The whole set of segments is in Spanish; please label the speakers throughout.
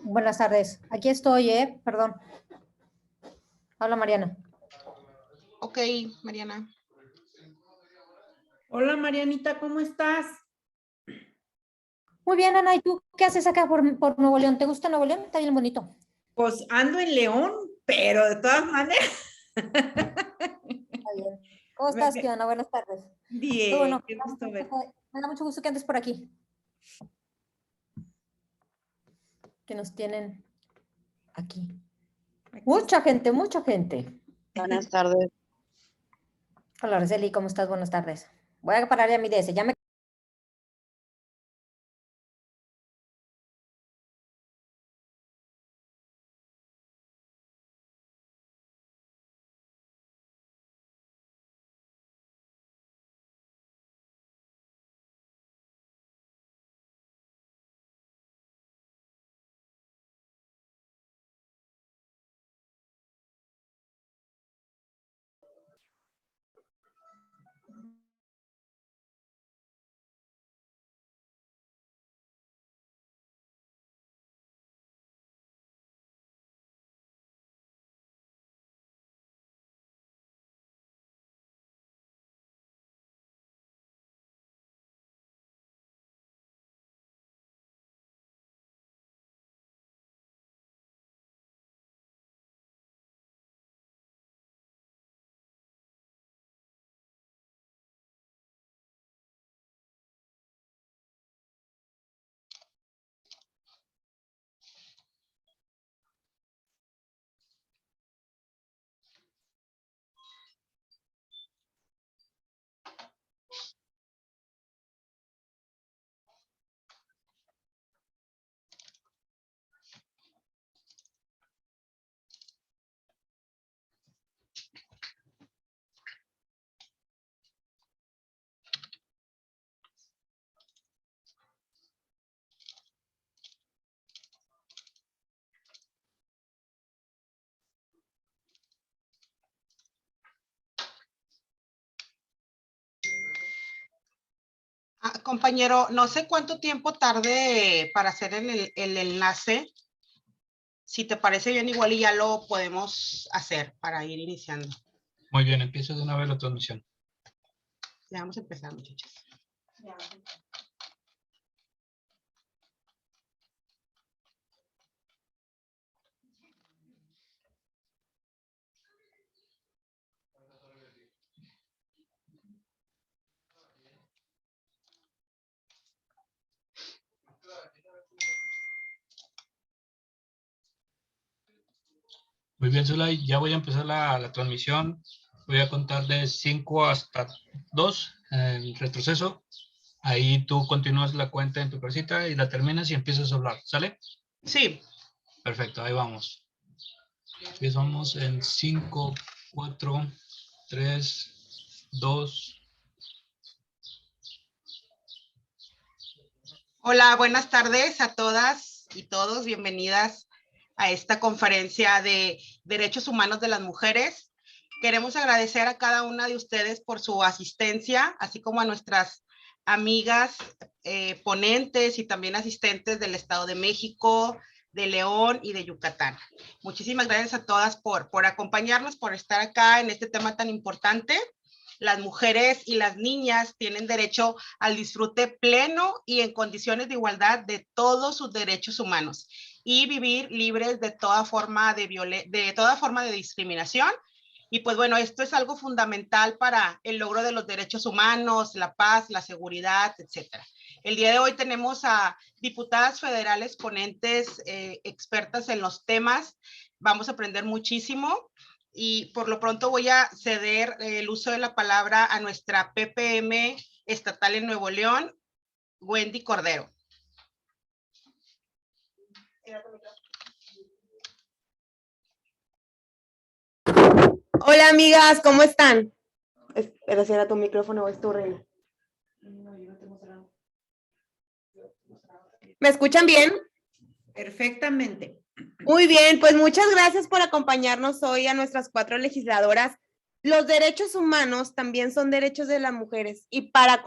Speaker 1: Buenas tardes. Aquí estoy, perdón. Habla Mariana.
Speaker 2: Ok, Mariana.
Speaker 3: Hola Marianita, ¿cómo estás?
Speaker 1: Muy bien, Ana. ¿Y tú qué haces acá por Nuevo León? ¿Te gusta Nuevo León? Está bien bonito.
Speaker 3: Pues ando en León, pero de todas maneras.
Speaker 1: Está bien. ¿Cómo estás, Kiana? Buenas tardes. Qué
Speaker 3: Bien,
Speaker 1: bueno.
Speaker 3: qué gusto ver.
Speaker 1: Me da mucho gusto que andes por aquí. Que nos tienen aquí. Mucha gente, mucha gente.
Speaker 4: Buenas tardes.
Speaker 1: Hola, Araceli, ¿cómo estás? Buenas tardes. Voy a parar ya mi DS. Ya me...
Speaker 2: Compañero, no sé cuánto tiempo tarde para hacer el enlace. Si te parece bien, igual y ya lo podemos hacer para ir iniciando.
Speaker 5: Muy bien, empiezo de una vez la transmisión.
Speaker 2: Ya vamos a empezar, muchachos.
Speaker 5: Muy bien, Zulay, ya voy a empezar la transmisión. Voy a contar de 5 hasta 2 en retroceso. Ahí tú continúas la cuenta en tu casita y la terminas y empiezas a hablar, ¿sale?
Speaker 2: Sí.
Speaker 5: Perfecto, ahí vamos. Empezamos en 5, 4, 3, 2.
Speaker 2: Hola, buenas tardes a todas y todos. Bienvenidas a esta conferencia de Derechos Humanos de las Mujeres. Queremos agradecer a cada una de ustedes por su asistencia, así como a nuestras amigas ponentes y también asistentes del Estado de México, de León y de Yucatán. Muchísimas gracias a todas por acompañarnos, por estar acá en este tema tan importante. Las mujeres y las niñas tienen derecho al disfrute pleno y en condiciones de igualdad de todos sus derechos humanos y vivir libres de toda forma de discriminación. Y pues bueno, esto es algo fundamental para el logro de los derechos humanos, la paz, la seguridad, etcétera. El día de hoy tenemos a diputadas federales ponentes expertas en los temas. Vamos a aprender muchísimo. Y por lo pronto voy a ceder el uso de la palabra a nuestra PPM estatal en Nuevo León, Wendy Cordero.
Speaker 4: Hola amigas, ¿cómo están? Espera, cierra tu micrófono, es tu reina. ¿Me escuchan bien?
Speaker 3: Perfectamente.
Speaker 4: Muy bien, pues muchas gracias por acompañarnos hoy a nuestras 4 legisladoras. Los derechos humanos también son derechos de las mujeres y para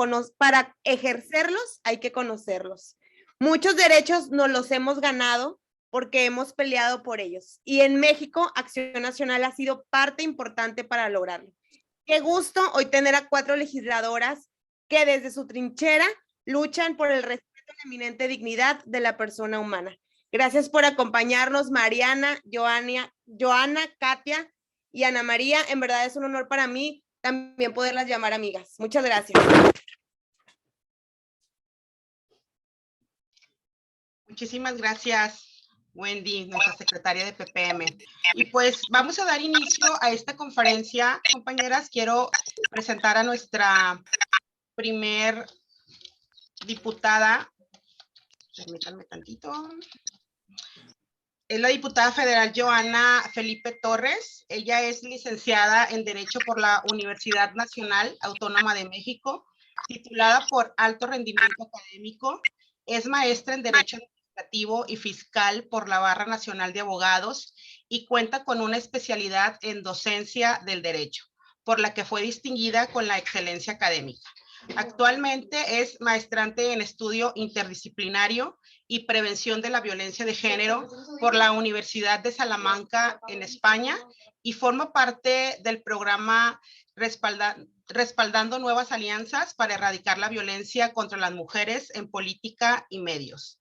Speaker 4: ejercerlos hay que conocerlos. Muchos derechos nos los hemos ganado porque hemos peleado por ellos. Y en México, Acción Nacional ha sido parte importante para lograrlo. Qué gusto hoy tener a 4 legisladoras que desde su trinchera luchan por el respeto a la eminente dignidad de la persona humana. Gracias por acompañarnos, Mariana, Joana, Katia y Ana María. En verdad es un honor para mí también poderlas llamar amigas. Muchas gracias.
Speaker 2: Muchísimas gracias, Wendy, nuestra secretaria de PPM. Y pues vamos a dar inicio a esta conferencia, compañeras. Quiero presentar a nuestra primer diputada. Permítanme tantito. Es la diputada federal Joana Felipe Torres. Ella es licenciada en Derecho por la Universidad Nacional Autónoma de México, titulada por Alto Rendimiento Académico. Es maestra en Derecho Administrativo y Fiscal por la Barra Nacional de Abogados y cuenta con una especialidad en Docencia del Derecho, por la que fue distinguida con la excelencia académica. Actualmente es maestrante en Estudio Interdisciplinario y Prevención de la Violencia de Género por la Universidad de Salamanca en España y forma parte del programa Respaldando Nuevas Alianzas para Erradicar la Violencia contra las Mujeres en Política y Medios.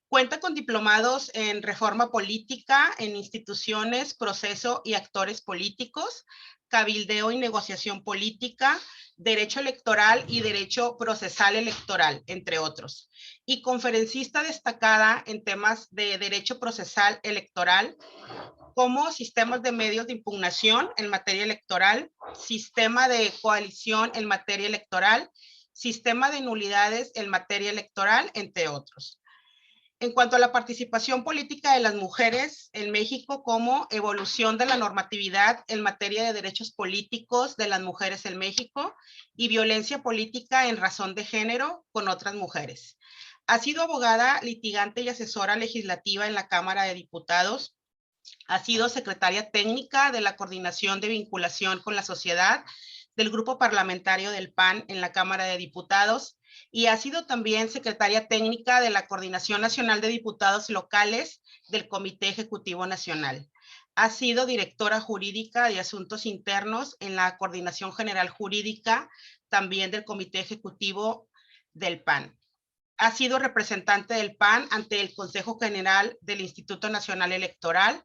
Speaker 2: Cuenta con diplomados en Reforma Política, en Instituciones, Proceso y Actores Políticos, Cabildeo y Negociación Política, Derecho Electoral y Derecho Procesal Electoral, entre otros. Y conferencista destacada en temas de Derecho Procesal Electoral, como sistemas de medios de impugnación en materia electoral, sistema de coalición en materia electoral, sistema de nulidades en materia electoral, entre otros. En cuanto a la participación política de las mujeres en México, como evolución de la normatividad en materia de derechos políticos de las mujeres en México y violencia política en razón de género con otras mujeres. Ha sido abogada, litigante y asesora legislativa en la Cámara de Diputados. Ha sido secretaria técnica de la Coordinación de Vinculación con la Sociedad del Grupo Parlamentario del PAN en la Cámara de Diputados y ha sido también secretaria técnica de la Coordinación Nacional de Diputados Locales del Comité Ejecutivo Nacional. Ha sido directora jurídica de Asuntos Internos en la Coordinación General Jurídica también del Comité Ejecutivo del PAN. Ha sido representante del PAN ante el Consejo General del Instituto Nacional Electoral.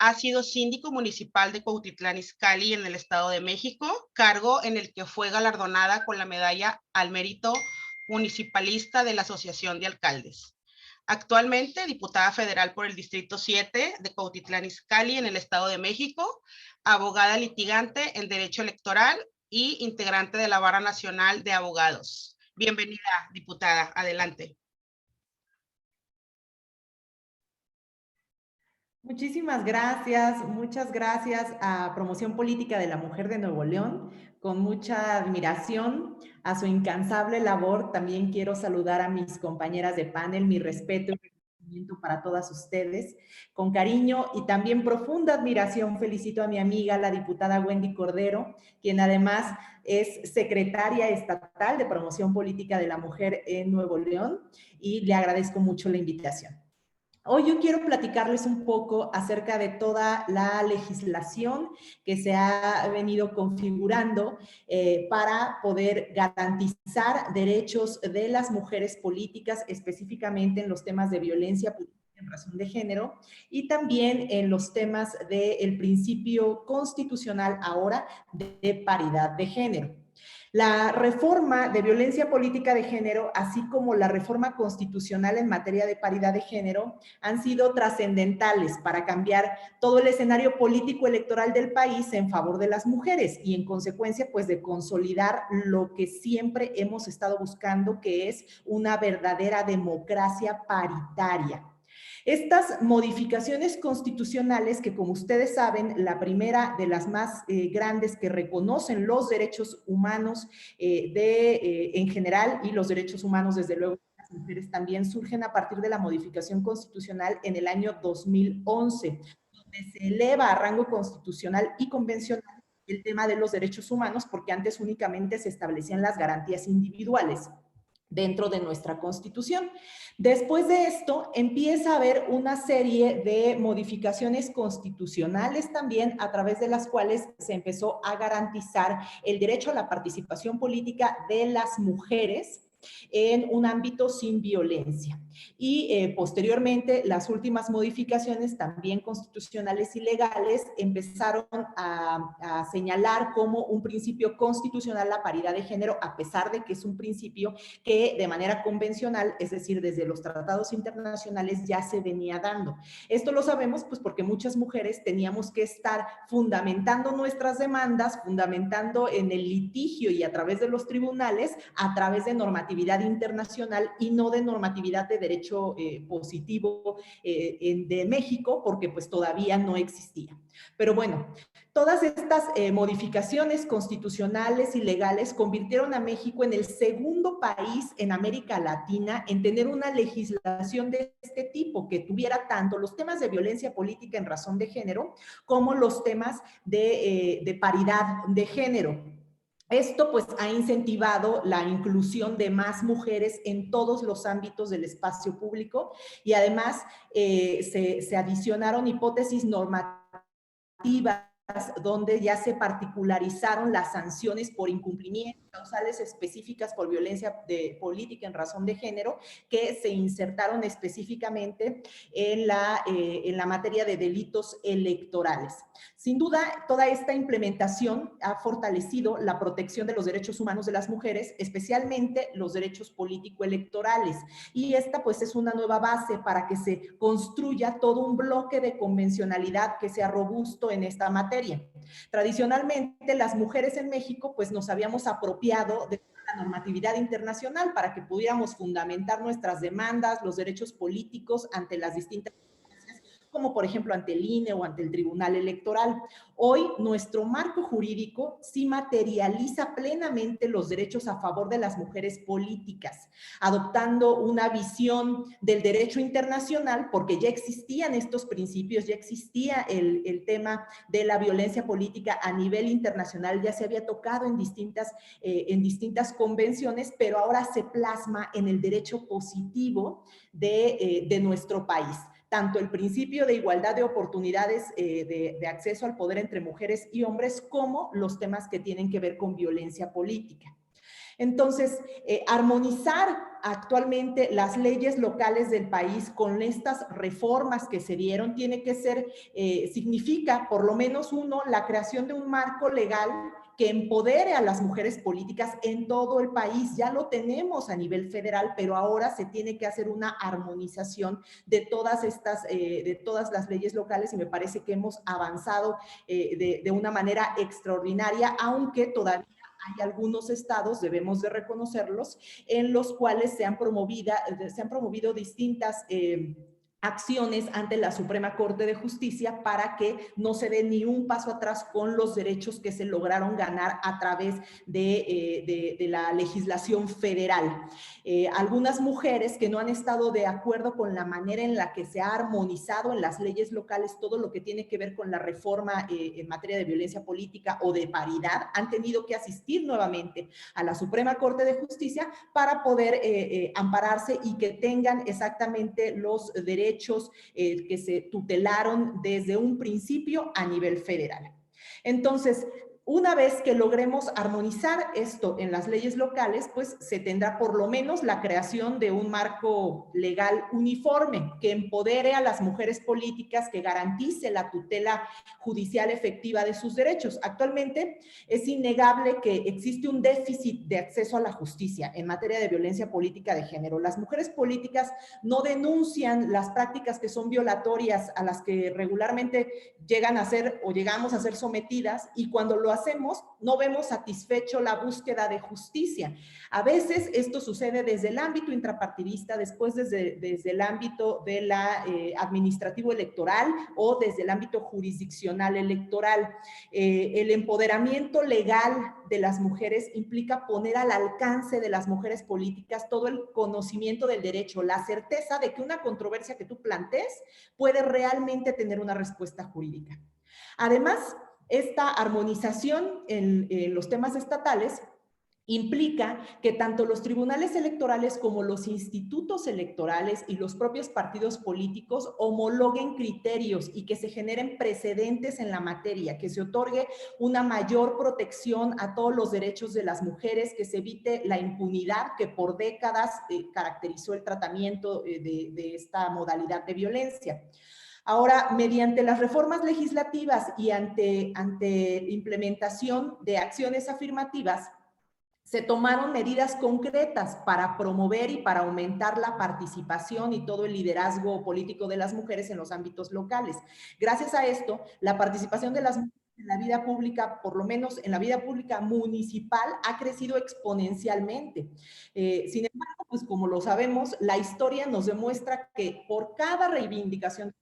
Speaker 2: Ha sido síndico municipal de Cuautitlán Izcalli en el Estado de México, cargo en el que fue galardonada con la medalla al mérito municipalista de la Asociación de Alcaldes. Actualmente, diputada federal por el Distrito 7 de Cuautitlán Izcalli en el Estado de México, abogada litigante en Derecho Electoral y integrante de la Barra Nacional de Abogados. Bienvenida, diputada. Adelante.
Speaker 3: Muchísimas gracias, muchas gracias a Promoción Política de la Mujer de Nuevo León. Con mucha admiración a su incansable labor, también quiero saludar a mis compañeras de panel, mi respeto y reconocimiento para todas ustedes. Con cariño y también profunda admiración felicito a mi amiga, la diputada Wendy Cordero, quien además es secretaria estatal de Promoción Política de la Mujer en Nuevo León, y le agradezco mucho la invitación. Hoy yo quiero platicarles un poco acerca de toda la legislación que se ha venido configurando para poder garantizar derechos de las mujeres políticas, específicamente en los temas de violencia política en razón de género y también en los temas del principio constitucional ahora de paridad de género. La reforma de violencia política de género, así como la reforma constitucional en materia de paridad de género, han sido trascendentales para cambiar todo el escenario político electoral del país en favor de las mujeres y en consecuencia, pues, de consolidar lo que siempre hemos estado buscando, que es una verdadera democracia paritaria. Estas modificaciones constitucionales, que como ustedes saben, la primera de las más grandes que reconocen los derechos humanos en general y los derechos humanos desde luego de las mujeres también, surgen a partir de la modificación constitucional en el año 2011, donde se eleva a rango constitucional y convencional el tema de los derechos humanos, porque antes únicamente se establecían las garantías individuales. dentro de nuestra Constitución. Después de esto, empieza a haber una serie de modificaciones constitucionales también, a través de las cuales se empezó a garantizar el derecho a la participación política de las mujeres en un ámbito sin violencia. Y posteriormente, las últimas modificaciones, también constitucionales y legales, empezaron a señalar como un principio constitucional la paridad de género, a pesar de que es un principio que de manera convencional, es decir, desde los tratados internacionales, ya se venía dando. Esto lo sabemos pues porque muchas mujeres teníamos que estar fundamentando nuestras demandas, fundamentando en el litigio y a través de los tribunales, a través de normatividad internacional y no de normatividad de derecho positivo de México, porque pues todavía no existía. Pero bueno, todas estas modificaciones constitucionales y legales convirtieron a México en el segundo país en América Latina en tener una legislación de este tipo, que tuviera tanto los temas de violencia política en razón de género como los temas de paridad de género. Esto pues ha incentivado la inclusión de más mujeres en todos los ámbitos del espacio público y además se adicionaron hipótesis normativas donde ya se particularizaron las sanciones por incumplimiento, causales específicas por violencia política en razón de género, que se insertaron específicamente en la materia de delitos electorales. Sin duda, toda esta implementación ha fortalecido la protección de los derechos humanos de las mujeres, especialmente los derechos político-electorales. Y esta pues es una nueva base para que se construya todo un bloque de convencionalidad que sea robusto en esta materia. Tradicionalmente, las mujeres en México pues nos habíamos apropiado de la normatividad internacional para que pudiéramos fundamentar nuestras demandas, los derechos políticos ante las distintas, como por ejemplo ante el INE o ante el Tribunal Electoral. Hoy nuestro marco jurídico sí materializa plenamente los derechos a favor de las mujeres políticas, adoptando una visión del derecho internacional, porque ya existían estos principios, ya existía el tema de la violencia política a nivel internacional, ya se había tocado en distintas convenciones, pero ahora se plasma en el derecho positivo de nuestro país. Tanto el principio de igualdad de oportunidades de acceso al poder entre mujeres y hombres, como los temas que tienen que ver con violencia política. Entonces, armonizar actualmente las leyes locales del país con estas reformas que se dieron tiene que ser, significa por lo menos la creación de un marco legal que empodere a las mujeres políticas en todo el país. Ya lo tenemos a nivel federal, pero ahora se tiene que hacer una armonización de todas las leyes locales, y me parece que hemos avanzado de una manera extraordinaria, aunque todavía hay algunos estados, debemos de reconocerlos, en los cuales se han promovido distintas acciones ante la Suprema Corte de Justicia para que no se dé ni un paso atrás con los derechos que se lograron ganar a través de la legislación federal. Algunas mujeres que no han estado de acuerdo con la manera en la que se ha armonizado en las leyes locales todo lo que tiene que ver con la reforma en materia de violencia política o de paridad, han tenido que asistir nuevamente a la Suprema Corte de Justicia para poder ampararse y que tengan exactamente los derechos que se tutelaron desde un principio a nivel federal. Entonces, una vez que logremos armonizar esto en las leyes locales, pues se tendrá por lo menos la creación de un marco legal uniforme que empodere a las mujeres políticas, que garantice la tutela judicial efectiva de sus derechos. Actualmente es innegable que existe un déficit de acceso a la justicia en materia de violencia política de género. Las mujeres políticas no denuncian las prácticas que son violatorias a las que regularmente llegan a ser o llegamos a ser sometidas, y cuando lo hacemos no vemos satisfecho la búsqueda de justicia. A veces esto sucede desde el ámbito intrapartidista, después desde el ámbito de la administrativo electoral o desde el ámbito jurisdiccional electoral. El empoderamiento legal de las mujeres implica poner al alcance de las mujeres políticas todo el conocimiento del derecho, la certeza de que una controversia que tú plantees puede realmente tener una respuesta jurídica. Además, esta armonización en los temas estatales implica que tanto los tribunales electorales como los institutos electorales y los propios partidos políticos homologuen criterios y que se generen precedentes en la materia, que se otorgue una mayor protección a todos los derechos de las mujeres, que se evite la impunidad que por décadas caracterizó el tratamiento de esta modalidad de violencia. Ahora, mediante las reformas legislativas y ante implementación de acciones afirmativas, se tomaron medidas concretas para promover y para aumentar la participación y todo el liderazgo político de las mujeres en los ámbitos locales. Gracias a esto, la participación de las mujeres en la vida pública, por lo menos en la vida pública municipal, ha crecido exponencialmente. Sin embargo, pues como lo sabemos, la historia nos demuestra que por cada reivindicación,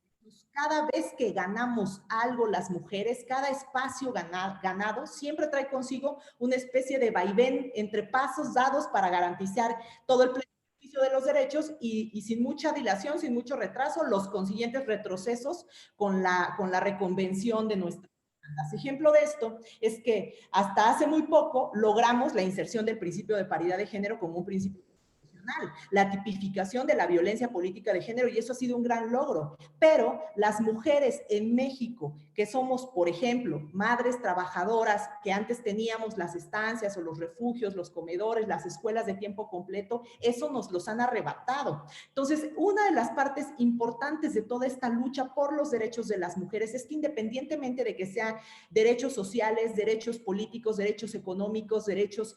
Speaker 3: cada vez que ganamos algo las mujeres, cada espacio ganado siempre trae consigo una especie de vaivén entre pasos dados para garantizar todo el beneficio de los derechos y sin mucha dilación, sin mucho retraso, los consiguientes retrocesos con la reconvención de nuestras demandas. Ejemplo de esto es que hasta hace muy poco logramos la inserción del principio de paridad de género como un principio, la tipificación de la violencia política de género, y eso ha sido un gran logro. Pero las mujeres en México, que somos, por ejemplo, madres trabajadoras, que antes teníamos las estancias o los refugios, los comedores, las escuelas de tiempo completo, eso nos los han arrebatado. Entonces, una de las partes importantes de toda esta lucha por los derechos de las mujeres es que independientemente de que sean derechos sociales, derechos políticos, derechos económicos, derechos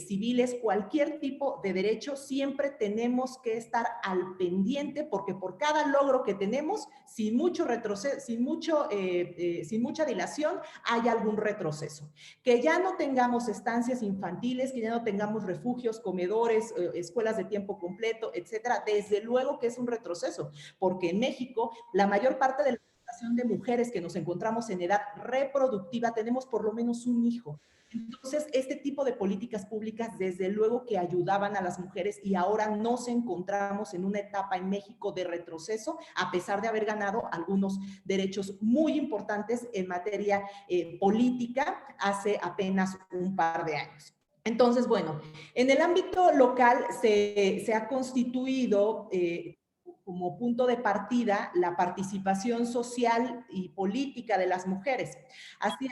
Speaker 3: civiles, cualquier tipo de derecho, siempre tenemos que estar al pendiente, porque por cada logro que tenemos, sin mucho retroceso, sin mucha dilación, hay algún retroceso. Que ya no tengamos estancias infantiles, que ya no tengamos refugios, comedores, escuelas de tiempo completo, etcétera, desde luego que es un retroceso, porque en México la mayor parte de la población de mujeres que nos encontramos en edad reproductiva tenemos por lo menos un hijo. Entonces, este tipo de políticas públicas, desde luego que ayudaban a las mujeres, y ahora nos encontramos en una etapa en México de retroceso, a pesar de haber ganado algunos derechos muy importantes en materia política hace apenas un par de años. Entonces, bueno, en el ámbito local se ha constituido como punto de partida la participación social y política de las mujeres. Así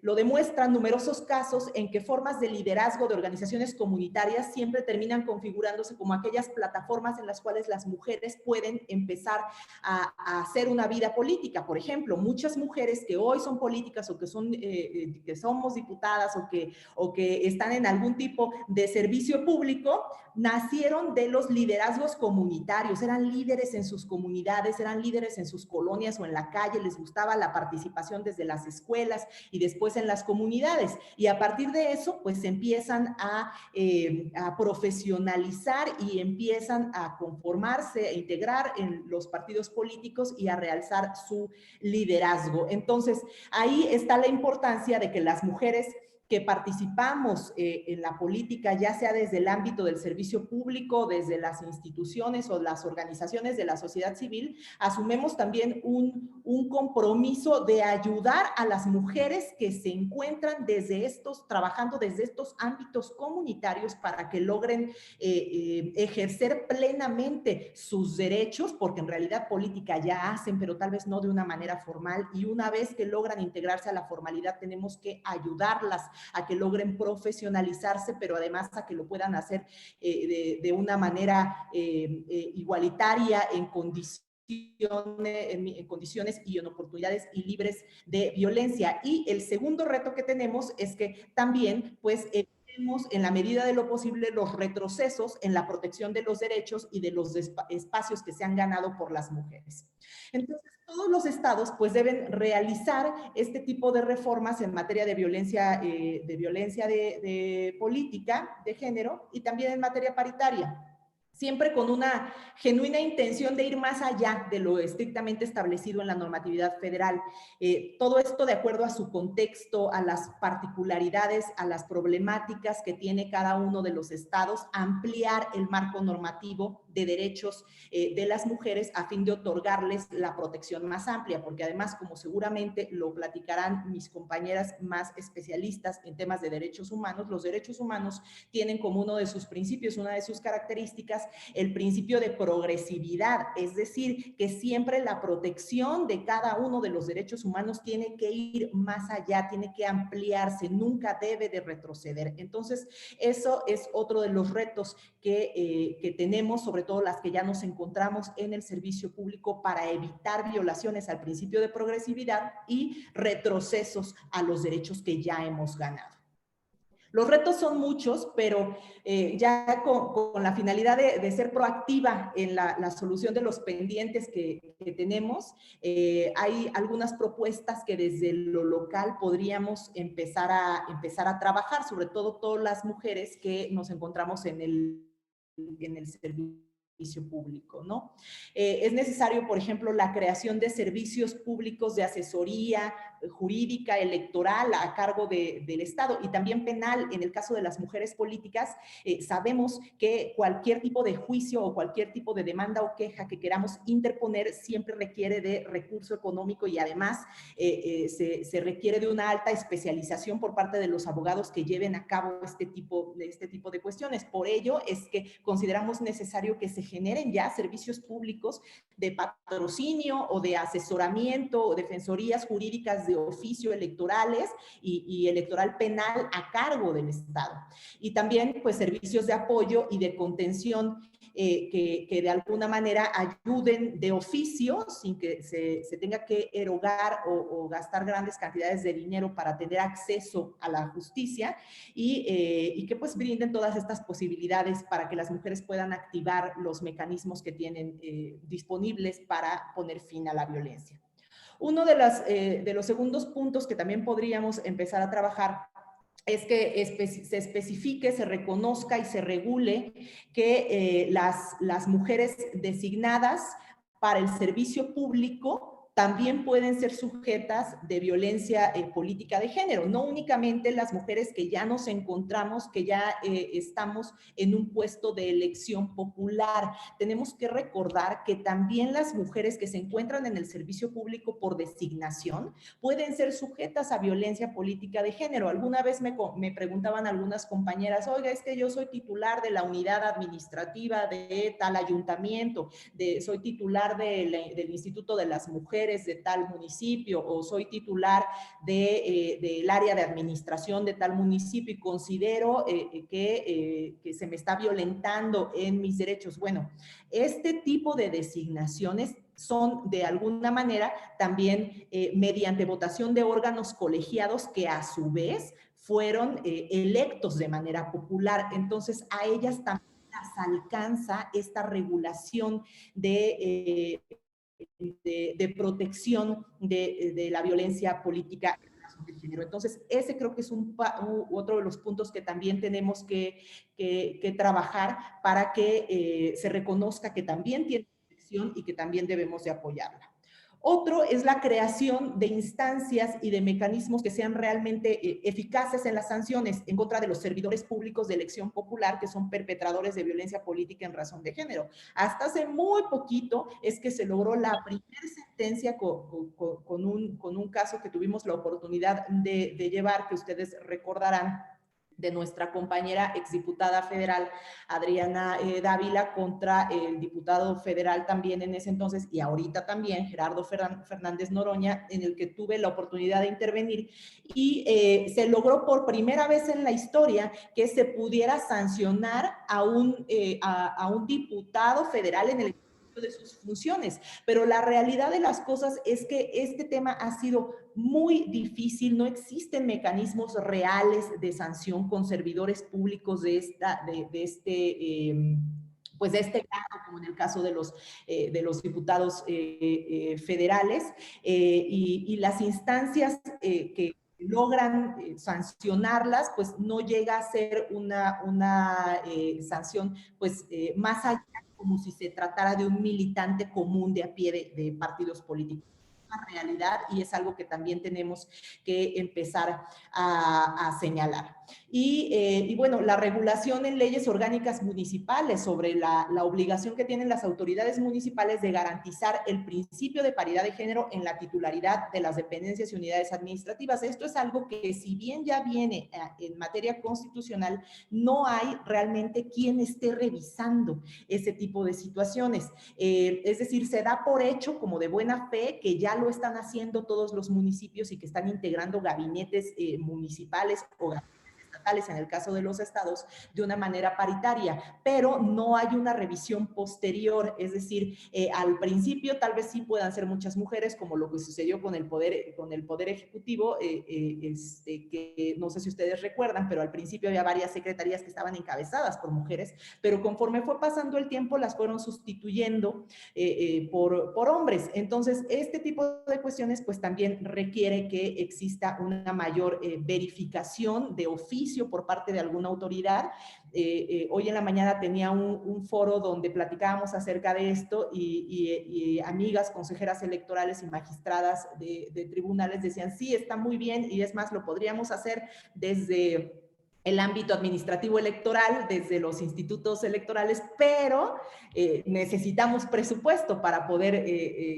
Speaker 3: lo demuestran numerosos casos en que formas de liderazgo de organizaciones comunitarias siempre terminan configurándose como aquellas plataformas en las cuales las mujeres pueden empezar a hacer una vida política. Por ejemplo, muchas mujeres que hoy son políticas o que somos diputadas o que están en algún tipo de servicio público, nacieron de los liderazgos comunitarios, eran líderes en sus comunidades, eran líderes en sus colonias o en la calle, les gustaba la participación desde las escuelas y después en las comunidades. Y a partir de eso, pues se empiezan a profesionalizar y empiezan a conformarse, a integrar en los partidos políticos y a realzar su liderazgo. Entonces, ahí está la importancia de que las mujeres que participamos en la política, ya sea desde el ámbito del servicio público, desde las instituciones o las organizaciones de la sociedad civil, asumemos también un compromiso de ayudar a las mujeres que se encuentran trabajando desde estos ámbitos comunitarios para que logren ejercer plenamente sus derechos, porque en realidad política ya hacen, pero tal vez no de una manera formal, y una vez que logran integrarse a la formalidad, tenemos que ayudarlas a que logren profesionalizarse, pero además a que lo puedan hacer de una manera igualitaria en condiciones y en oportunidades y libres de violencia. Y el segundo reto que tenemos es que también, pues, en la medida de lo posible los retrocesos en la protección de los derechos y de los espacios que se han ganado por las mujeres. Entonces, todos los estados pues deben realizar este tipo de reformas en materia de violencia de política de género y también en materia paritaria. siempre con una genuina intención de ir más allá de lo estrictamente establecido en la normatividad federal. Todo esto de acuerdo a su contexto, a las particularidades, a las problemáticas que tiene cada uno de los estados, ampliar el marco normativo de derechos de las mujeres a fin de otorgarles la protección más amplia, porque además, como seguramente lo platicarán mis compañeras más especialistas en temas de derechos humanos, los derechos humanos tienen como uno de sus principios, una de sus características, el principio de progresividad, es decir, que siempre la protección de cada uno de los derechos humanos tiene que ir más allá, tiene que ampliarse, nunca debe de retroceder. Entonces, eso es otro de los retos que tenemos, sobre todo las que ya nos encontramos en el servicio público, para evitar violaciones al principio de progresividad y retrocesos a los derechos que ya hemos ganado. Los retos son muchos, pero ya con la finalidad de ser proactiva en la solución de los pendientes que tenemos, hay algunas propuestas que desde lo local podríamos empezar a trabajar, sobre todo todas las mujeres que nos encontramos en el servicio público, ¿no? Es necesario, por ejemplo, la creación de servicios públicos de asesoría jurídica, electoral a cargo del Estado y también penal. En el caso de las mujeres políticas, sabemos que cualquier tipo de juicio o cualquier tipo de demanda o queja que queramos interponer siempre requiere de recurso económico y además se requiere de una alta especialización por parte de los abogados que lleven a cabo este tipo de cuestiones. Por ello es que consideramos necesario que se generen ya servicios públicos de patrocinio o de asesoramiento o defensorías jurídicas de oficio electorales y electoral penal a cargo del Estado. Y también, pues, servicios de apoyo y de contención que de alguna manera ayuden de oficio sin que se tenga que erogar o gastar grandes cantidades de dinero para tener acceso a la justicia y que pues brinden todas estas posibilidades para que las mujeres puedan activar los mecanismos que tienen disponibles para poner fin a la violencia. Uno de los segundos puntos que también podríamos empezar a trabajar es que se especifique, se reconozca y se regule que las mujeres designadas para el servicio público también pueden ser sujetas de violencia política de género, no únicamente las mujeres que ya nos encontramos, que ya estamos en un puesto de elección popular. Tenemos que recordar que también las mujeres que se encuentran en el servicio público por designación pueden ser sujetas a violencia política de género. Alguna vez me preguntaban algunas compañeras, oiga, es que yo soy titular de la unidad administrativa de tal ayuntamiento, soy titular del Instituto de las Mujeres de tal municipio o soy titular del área de administración de tal municipio y considero que se me está violentando en mis derechos. Bueno, este tipo de designaciones son de alguna manera también mediante votación de órganos colegiados que a su vez fueron electos de manera popular. Entonces a ellas también las alcanza esta regulación de protección de la violencia política en razón de género. Entonces, ese creo que es otro de los puntos que también tenemos que trabajar para que se reconozca que también tiene protección y que también debemos de apoyarla. Otro es la creación de instancias y de mecanismos que sean realmente eficaces en las sanciones en contra de los servidores públicos de elección popular que son perpetradores de violencia política en razón de género. Hasta hace muy poquito es que se logró la primera sentencia con un caso que tuvimos la oportunidad de llevar, que ustedes recordarán, de nuestra compañera exdiputada federal Adriana Dávila contra el diputado federal también en ese entonces y ahorita también Gerardo Fernández Noroña, en el que tuve la oportunidad de intervenir y se logró por primera vez en la historia que se pudiera sancionar a un diputado federal en el de sus funciones, pero la realidad de las cosas es que este tema ha sido muy difícil, no existen mecanismos reales de sanción con servidores públicos de este caso, como en el caso de los diputados federales, y las instancias que logran sancionarlas, pues no llega a ser una sanción pues más allá, como si se tratara de un militante común de a pie de partidos políticos. Una realidad, y es algo que también tenemos que empezar a señalar. Y bueno, la regulación en leyes orgánicas municipales sobre la obligación que tienen las autoridades municipales de garantizar el principio de paridad de género en la titularidad de las dependencias y unidades administrativas. Esto es algo que, si bien ya viene en materia constitucional, no hay realmente quien esté revisando ese tipo de situaciones. Es decir, se da por hecho, como de buena fe, que ya lo están haciendo todos los municipios y que están integrando gabinetes municipales o gabinetes estatales, en el caso de los estados, de una manera paritaria, pero no hay una revisión posterior. Es decir, al principio tal vez sí puedan ser muchas mujeres, como lo que sucedió con el poder ejecutivo, que no sé si ustedes recuerdan, pero al principio había varias secretarías que estaban encabezadas por mujeres, pero conforme fue pasando el tiempo las fueron sustituyendo por hombres. Entonces, este tipo de cuestiones pues también requiere que exista una mayor verificación de oficio por parte de alguna autoridad. Hoy en la mañana tenía un foro donde platicábamos acerca de esto y amigas consejeras electorales y magistradas de tribunales decían, sí, está muy bien, y es más, lo podríamos hacer desde el ámbito administrativo electoral, desde los institutos electorales, pero necesitamos presupuesto para poder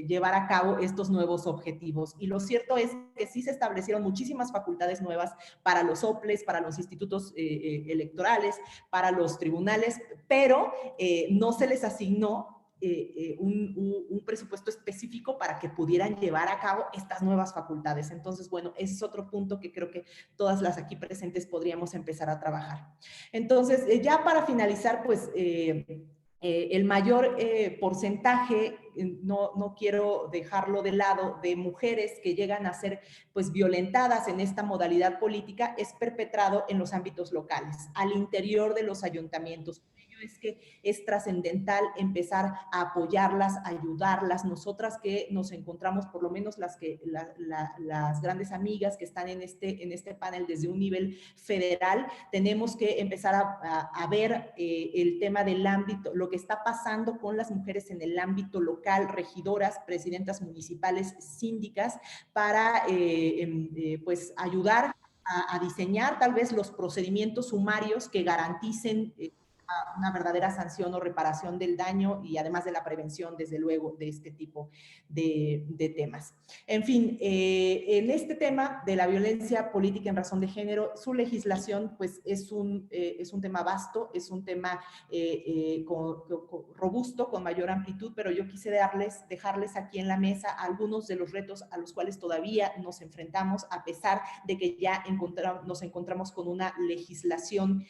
Speaker 3: llevar a cabo estos nuevos objetivos. Y lo cierto es que sí se establecieron muchísimas facultades nuevas para los OPLES, para los institutos electorales, para los tribunales, pero no se les asignó un presupuesto específico para que pudieran llevar a cabo estas nuevas facultades. Entonces, bueno, ese es otro punto que creo que todas las aquí presentes podríamos empezar a trabajar. Entonces, ya para finalizar, pues el mayor porcentaje, no quiero dejarlo de lado, de mujeres que llegan a ser pues violentadas en esta modalidad política es perpetrado en los ámbitos locales, al interior de los ayuntamientos. Es que es trascendental empezar a apoyarlas, a ayudarlas. Nosotras que nos encontramos, por lo menos las grandes amigas que están en este panel desde un nivel federal, tenemos que empezar a ver el tema del ámbito, lo que está pasando con las mujeres en el ámbito local, regidoras, presidentas municipales, síndicas, para pues ayudar a diseñar tal vez los procedimientos sumarios que garanticen una verdadera sanción o reparación del daño, y además de la prevención, desde luego, de este tipo de temas. En fin, en este tema de la violencia política en razón de género, su legislación pues es un tema vasto, es un tema robusto, con mayor amplitud, pero yo quise dejarles aquí en la mesa algunos de los retos a los cuales todavía nos enfrentamos, a pesar de que ya nos encontramos con una legislación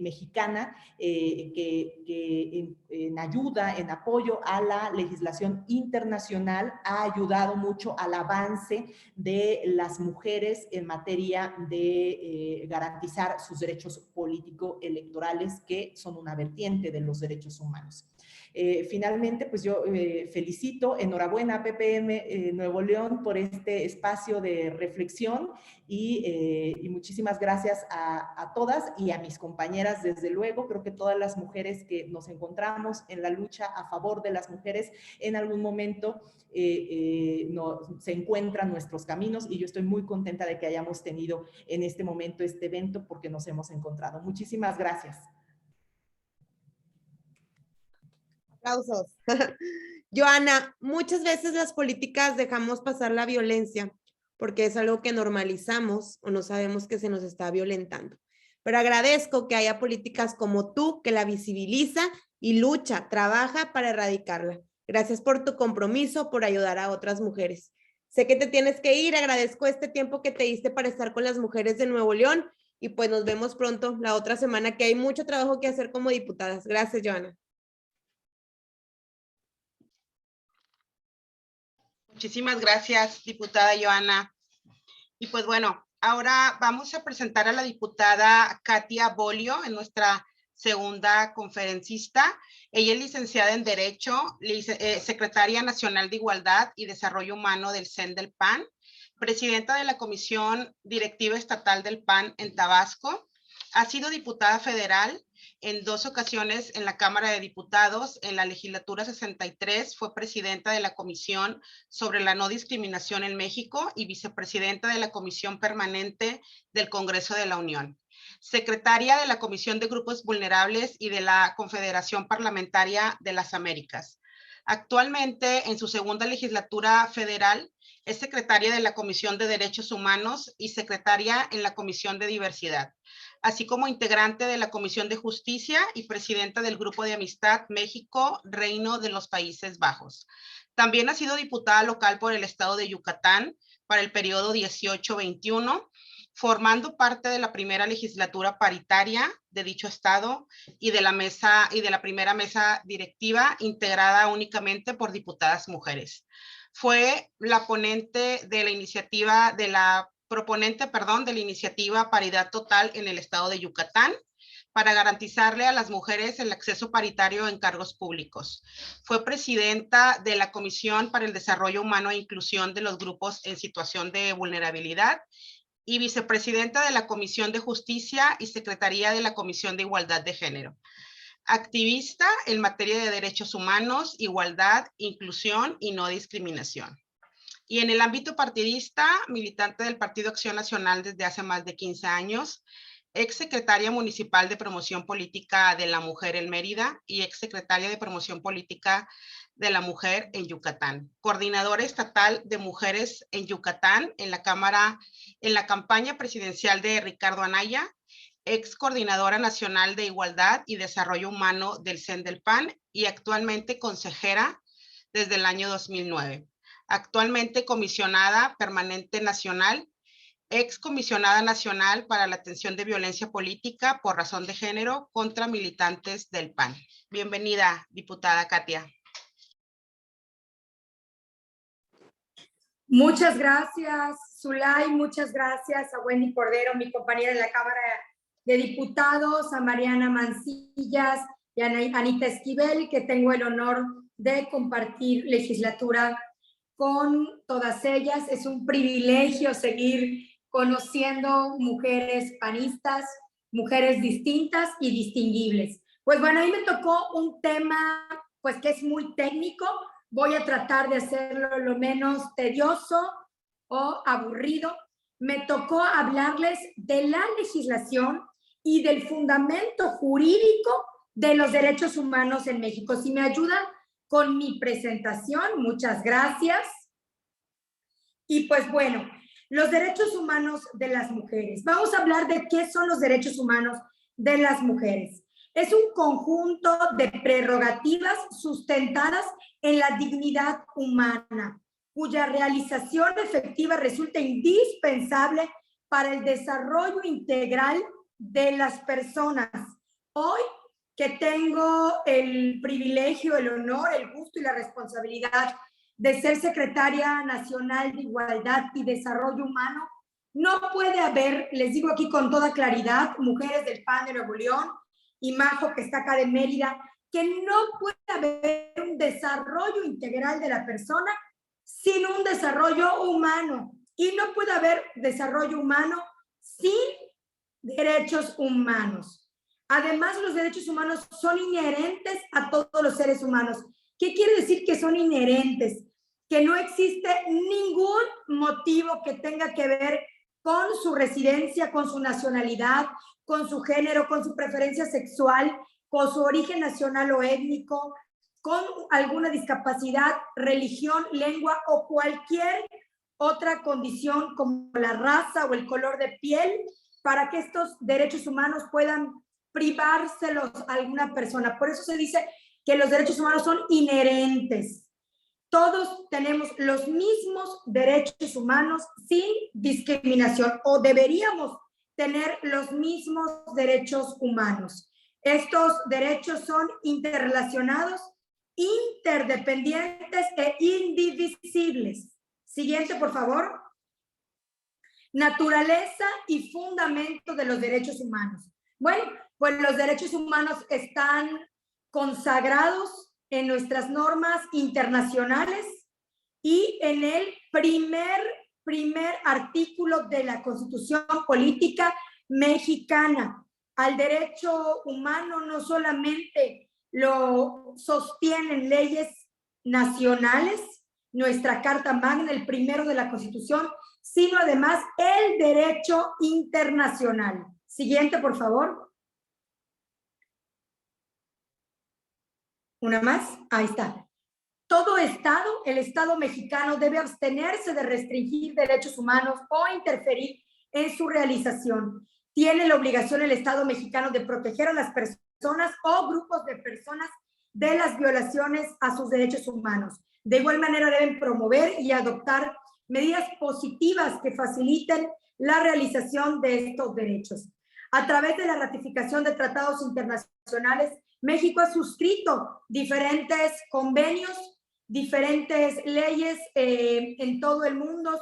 Speaker 3: mexicana que en ayuda, en apoyo a la legislación internacional, ha ayudado mucho al avance de las mujeres en materia de garantizar sus derechos político-electorales, que son una vertiente de los derechos humanos. Finalmente, pues yo felicito, enhorabuena a PPM Nuevo León por este espacio de reflexión y muchísimas gracias a todas y a mis compañeras, desde luego. Creo que todas las mujeres que nos encontramos en la lucha a favor de las mujeres en algún momento se encuentran nuestros caminos, y yo estoy muy contenta de que hayamos tenido en este momento este evento, porque nos hemos encontrado. Muchísimas gracias.
Speaker 4: Aplausos. Joana, muchas veces las políticas dejamos pasar la violencia porque es algo que normalizamos o no sabemos que se nos está violentando. Pero agradezco que haya políticas como tú que la visibiliza y lucha, trabaja para erradicarla. Gracias por tu compromiso, por ayudar a otras mujeres. Sé que te tienes que ir, agradezco este tiempo que te diste para estar con las mujeres de Nuevo León y pues nos vemos pronto la otra semana, que hay mucho trabajo que hacer como diputadas. Gracias, Joana.
Speaker 2: Muchísimas gracias, diputada Joana. Y pues bueno, ahora vamos a presentar a la diputada Katia Bolio, en nuestra segunda conferencista. Ella es licenciada en Derecho, secretaria nacional de Igualdad y Desarrollo Humano del CEN del PAN, presidenta de la Comisión Directiva Estatal del PAN en Tabasco. Ha sido diputada federal en 2 ocasiones en la Cámara de Diputados. En la legislatura 63 fue presidenta de la Comisión sobre la No Discriminación en México y vicepresidenta de la Comisión Permanente del Congreso de la Unión. Secretaria de la Comisión de Grupos Vulnerables y de la Confederación Parlamentaria de las Américas. Actualmente, en su segunda legislatura federal, es secretaria de la Comisión de Derechos Humanos y secretaria en la Comisión de Diversidad, así como integrante de la Comisión de Justicia y presidenta del Grupo de Amistad México-Reino de los Países Bajos. También ha sido diputada local por el estado de Yucatán para el periodo 18-21, formando parte de la primera legislatura paritaria de dicho estado y de la primera mesa directiva integrada únicamente por diputadas mujeres. Fue la proponente de la iniciativa Paridad Total en el estado de Yucatán para garantizarle a las mujeres el acceso paritario en cargos públicos. Fue presidenta de la Comisión para el Desarrollo Humano e Inclusión de los Grupos en Situación de Vulnerabilidad y vicepresidenta de la Comisión de Justicia y secretaría de la Comisión de Igualdad de Género. Activista en materia de derechos humanos, igualdad, inclusión y no discriminación. Y en el ámbito partidista, militante del Partido Acción Nacional desde hace más de 15 años, exsecretaria municipal de Promoción Política de la Mujer en Mérida y exsecretaria de Promoción Política de la Mujer en Yucatán. Coordinadora estatal de mujeres en Yucatán en la campaña presidencial de Ricardo Anaya, ex coordinadora nacional de Igualdad y Desarrollo Humano del CEN del PAN y actualmente consejera desde el año 2009. Actualmente comisionada permanente nacional, ex comisionada nacional para la atención de violencia política por razón de género contra militantes del PAN. Bienvenida, diputada Katia.
Speaker 6: Muchas gracias, Zulay, muchas gracias a Wendy Cordero, mi compañera en la Cámara de Diputados, a Mariana Mancillas y a Anita Esquivel, que tengo el honor de compartir legislatura con todas ellas. Es un privilegio seguir conociendo mujeres panistas, mujeres distintas y distinguibles. Pues bueno, a mí me tocó un tema pues que es muy técnico. Voy a tratar de hacerlo lo menos tedioso o aburrido. Me tocó hablarles de la legislación y del fundamento jurídico de los derechos humanos en México. Si me ayudan con mi presentación, muchas gracias. Y pues bueno, los derechos humanos de las mujeres. Vamos a hablar de qué son los derechos humanos de las mujeres. Es un conjunto de prerrogativas sustentadas en la dignidad humana, cuya realización efectiva resulta indispensable para el desarrollo integral de las personas. Hoy que tengo el privilegio, el honor, el gusto y la responsabilidad de ser secretaria nacional de Igualdad y Desarrollo Humano, no puede haber, les digo aquí con toda claridad, mujeres del PAN de Nuevo León y Majo, que está acá de Mérida, que no puede haber un desarrollo integral de la persona sin un desarrollo humano. Y no puede haber desarrollo humano sin derechos humanos. Además, los derechos humanos son inherentes a todos los seres humanos. ¿Qué quiere decir que son inherentes? Que no existe ningún motivo que tenga que ver con su residencia, con su nacionalidad, con su género, con su preferencia sexual, con su origen nacional o étnico, con alguna discapacidad, religión, lengua o cualquier otra condición como la raza o el color de piel, para que estos derechos humanos puedan privárselos a alguna persona. Por eso se dice que los derechos humanos son inherentes. Todos tenemos los mismos derechos humanos sin discriminación, o deberíamos tener los mismos derechos humanos. Estos derechos son interrelacionados, interdependientes e indivisibles. Siguiente, por favor. Naturaleza y fundamento de los derechos humanos. Bueno, pues los derechos humanos están consagrados en nuestras normas internacionales y en el primer primer artículo de la Constitución Política Mexicana. Al derecho humano no solamente lo sostienen leyes nacionales, nuestra Carta Magna, el primero de la Constitución, sino además el derecho internacional. Siguiente, por favor. Una más. Ahí está. Todo Estado, el Estado mexicano, debe abstenerse de restringir derechos humanos o interferir en su realización. Tiene la obligación el Estado mexicano de proteger a las personas o grupos de personas de las violaciones a sus derechos humanos. De igual manera deben promover y adoptar medidas positivas que faciliten la realización de estos derechos. A través de la ratificación de tratados internacionales, México ha suscrito diferentes convenios, diferentes leyes en todo el mundo,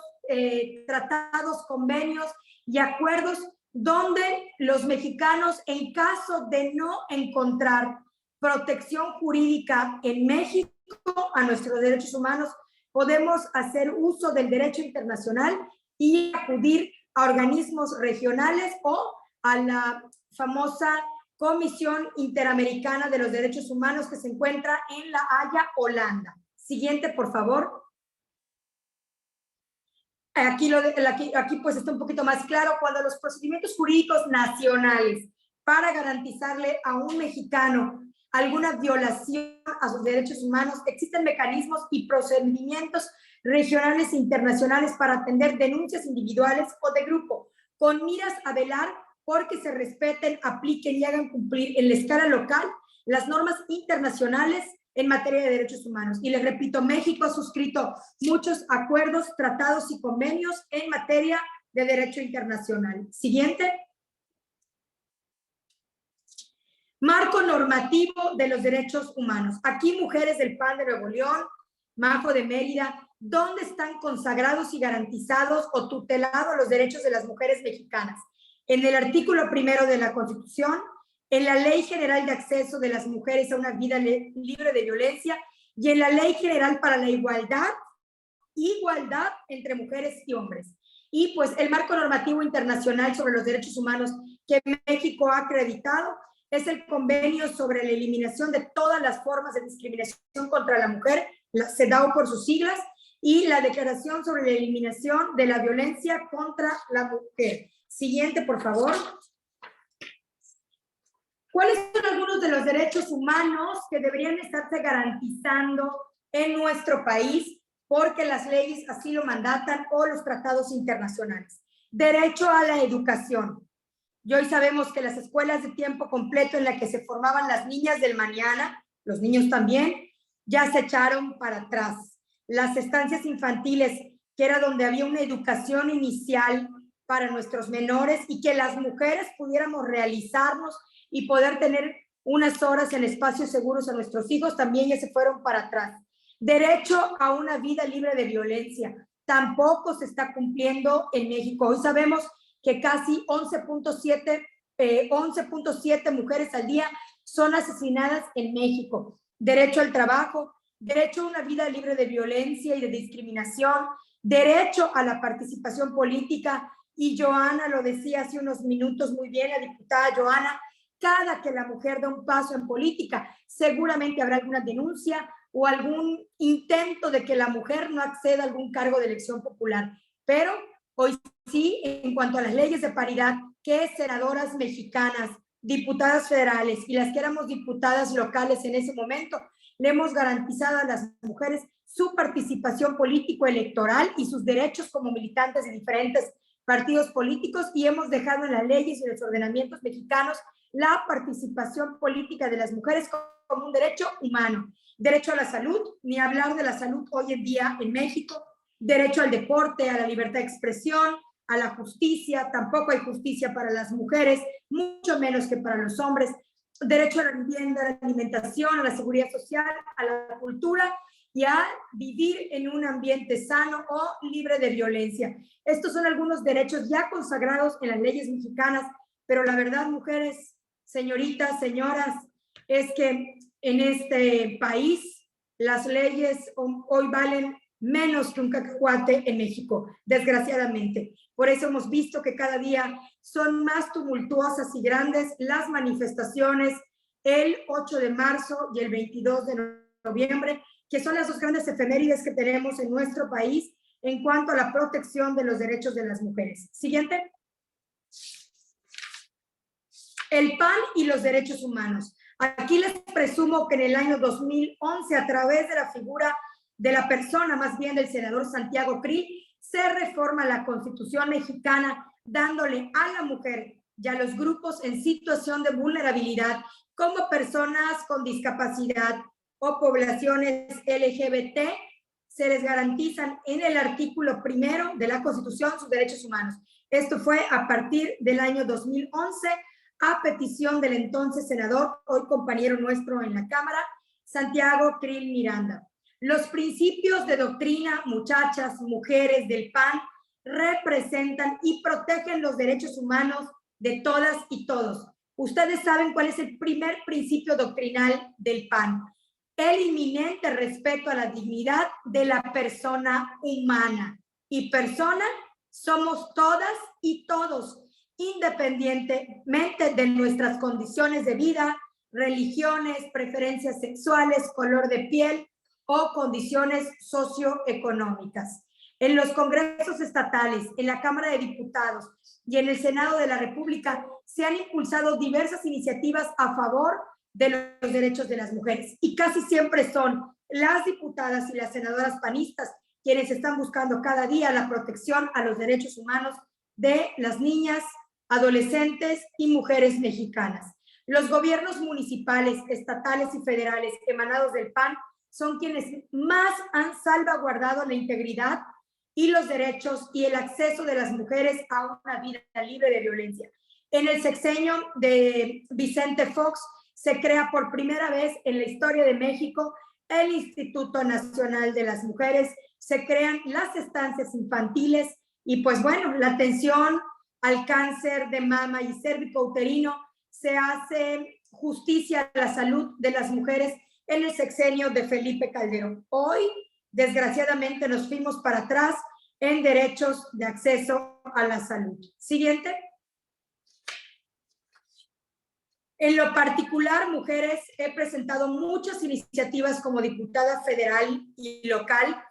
Speaker 6: tratados, convenios y acuerdos donde los mexicanos, en caso de no encontrar protección jurídica en México a nuestros derechos humanos, podemos hacer uso del derecho internacional y acudir a organismos regionales o a la famosa Comisión Interamericana de los Derechos Humanos que se encuentra en La Haya, Holanda. Siguiente, por favor. Aquí pues está un poquito más claro. Cuando los procedimientos jurídicos nacionales para garantizarle a un mexicano alguna violación a sus derechos humanos, existen mecanismos y procedimientos regionales e internacionales para atender denuncias individuales o de grupo, con miras a velar porque se respeten, apliquen y hagan cumplir en la escala local las normas internacionales en materia de derechos humanos. Y les repito, México ha suscrito muchos acuerdos, tratados y convenios en materia de derecho internacional. Siguiente. Marco normativo de los derechos humanos. Aquí mujeres del PAN de Nuevo León, Majo de Mérida, ¿dónde están consagrados y garantizados o tutelados los derechos de las mujeres mexicanas? En el artículo 1 de la Constitución, en la Ley General de Acceso de las Mujeres a una Vida Libre de Violencia y en la Ley General para la Igualdad entre mujeres y hombres. Y pues el marco normativo internacional sobre los derechos humanos que México ha acreditado es el Convenio sobre la eliminación de todas las formas de discriminación contra la mujer, la CEDAW por sus siglas, y la Declaración sobre la eliminación de la violencia contra la mujer. Siguiente, por favor. ¿Cuáles son algunos de los derechos humanos que deberían estarse garantizando en nuestro país porque las leyes así lo mandatan o los tratados internacionales? Derecho a la educación. Y hoy sabemos que las escuelas de tiempo completo en las que se formaban las niñas del mañana, los niños también, ya se echaron para atrás. Las estancias infantiles, que era donde había una educación inicial para nuestros menores y que las mujeres pudiéramos realizarnos y poder tener unas horas en espacios seguros a nuestros hijos, también ya se fueron para atrás. Derecho a una vida libre de violencia, tampoco se está cumpliendo en México. Hoy sabemos que casi 11.7 mujeres al día son asesinadas en México. Derecho al trabajo, derecho a una vida libre de violencia y de discriminación, derecho a la participación política, y Joana lo decía hace unos minutos muy bien, la diputada Joana, cada que la mujer da un paso en política, seguramente habrá alguna denuncia o algún intento de que la mujer no acceda a algún cargo de elección popular. Pero hoy sí, en cuanto a las leyes de paridad, que senadoras mexicanas, diputadas federales y las que éramos diputadas locales en ese momento, le hemos garantizado a las mujeres su participación político-electoral y sus derechos como militantes de diferentes partidos políticos, y hemos dejado en las leyes y en los ordenamientos mexicanos la participación política de las mujeres como un derecho humano. Derecho a la salud, ni hablar de la salud hoy en día en México. Derecho al deporte, a la libertad de expresión, a la justicia, tampoco hay justicia para las mujeres, mucho menos que para los hombres. Derecho a la vivienda, a la alimentación, a la seguridad social, a la cultura y a vivir en un ambiente sano o libre de violencia. Estos son algunos derechos ya consagrados en las leyes mexicanas, pero la verdad, mujeres, señoritas, señoras, es que en este país las leyes hoy valen menos que un cacahuate en México, desgraciadamente. Por eso hemos visto que cada día son más tumultuosas y grandes las manifestaciones el 8 de marzo y el 22 de noviembre, que son las dos grandes efemérides que tenemos en nuestro país en cuanto a la protección de los derechos de las mujeres. Siguiente. El PAN y los derechos humanos. Aquí les presumo que en el año 2011, a través de la figura de la persona, más bien del senador Santiago Krill, se reforma la Constitución mexicana, dándole a la mujer y a los grupos en situación de vulnerabilidad, como personas con discapacidad o poblaciones LGBT, se les garantizan en el artículo 1 de la Constitución sus derechos humanos. Esto fue a partir del año 2011, a petición del entonces senador, hoy compañero nuestro en la Cámara, Santiago Krill Miranda. Los principios de doctrina, muchachas, mujeres del PAN, representan y protegen los derechos humanos de todas y todos. Ustedes saben cuál es el primer principio doctrinal del PAN: el inminente respeto a la dignidad de la persona humana. Y persona somos todas y todos, independientemente de nuestras condiciones de vida, religiones, preferencias sexuales, color de piel o condiciones socioeconómicas. En los congresos estatales, en la Cámara de Diputados y en el Senado de la República se han impulsado diversas iniciativas a favor de los derechos de las mujeres, y casi siempre son las diputadas y las senadoras panistas quienes están buscando cada día la protección a los derechos humanos de las niñas, adolescentes y mujeres mexicanas. Los gobiernos municipales, estatales y federales emanados del PAN son quienes más han salvaguardado la integridad y los derechos y el acceso de las mujeres a una vida libre de violencia. En el sexenio de Vicente Fox se crea por primera vez en la historia de México el Instituto Nacional de las Mujeres, se crean las estancias infantiles y pues bueno, la atención al cáncer de mama y cérvico-uterino, se hace justicia a la salud de las mujeres en el sexenio de Felipe Calderón. Hoy, desgraciadamente, nos fuimos para atrás en derechos de acceso a la salud. Siguiente. En lo particular, mujeres, he presentado muchas iniciativas como diputada federal y local,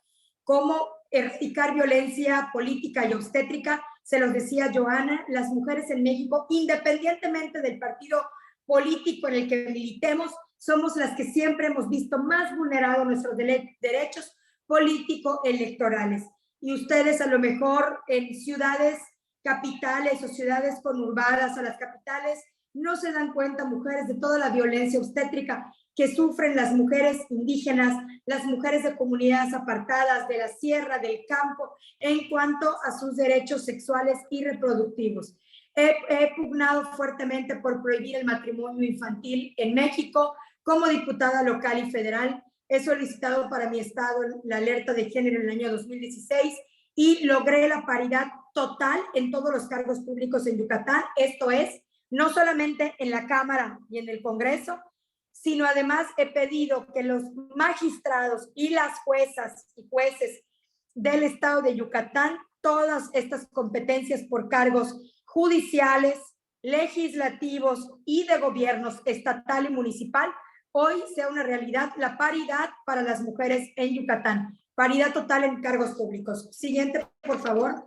Speaker 6: como erradicar violencia política y obstétrica. Se los decía Joana, las mujeres en México, independientemente del partido político en el que militemos, somos las que siempre hemos visto más vulnerados nuestros derechos político-electorales. Y ustedes a lo mejor en ciudades capitales o ciudades conurbadas a las capitales no se dan cuenta, mujeres, de toda la violencia obstétrica que sufren las mujeres indígenas, las mujeres de comunidades apartadas, de la sierra, del campo, en cuanto a sus derechos sexuales y reproductivos. He pugnado fuertemente por prohibir el matrimonio infantil en México. Como diputada local y federal, he solicitado para mi estado la alerta de género en el año 2016 y logré la paridad total en todos los cargos públicos en Yucatán. Esto es, no solamente en la Cámara y en el Congreso, sino además he pedido que los magistrados y las juezas y jueces del estado de Yucatán, todas estas competencias por cargos judiciales, legislativos y de gobiernos estatal y municipal, hoy sea una realidad la paridad para las mujeres en Yucatán. Paridad total en cargos públicos. Siguiente, por favor.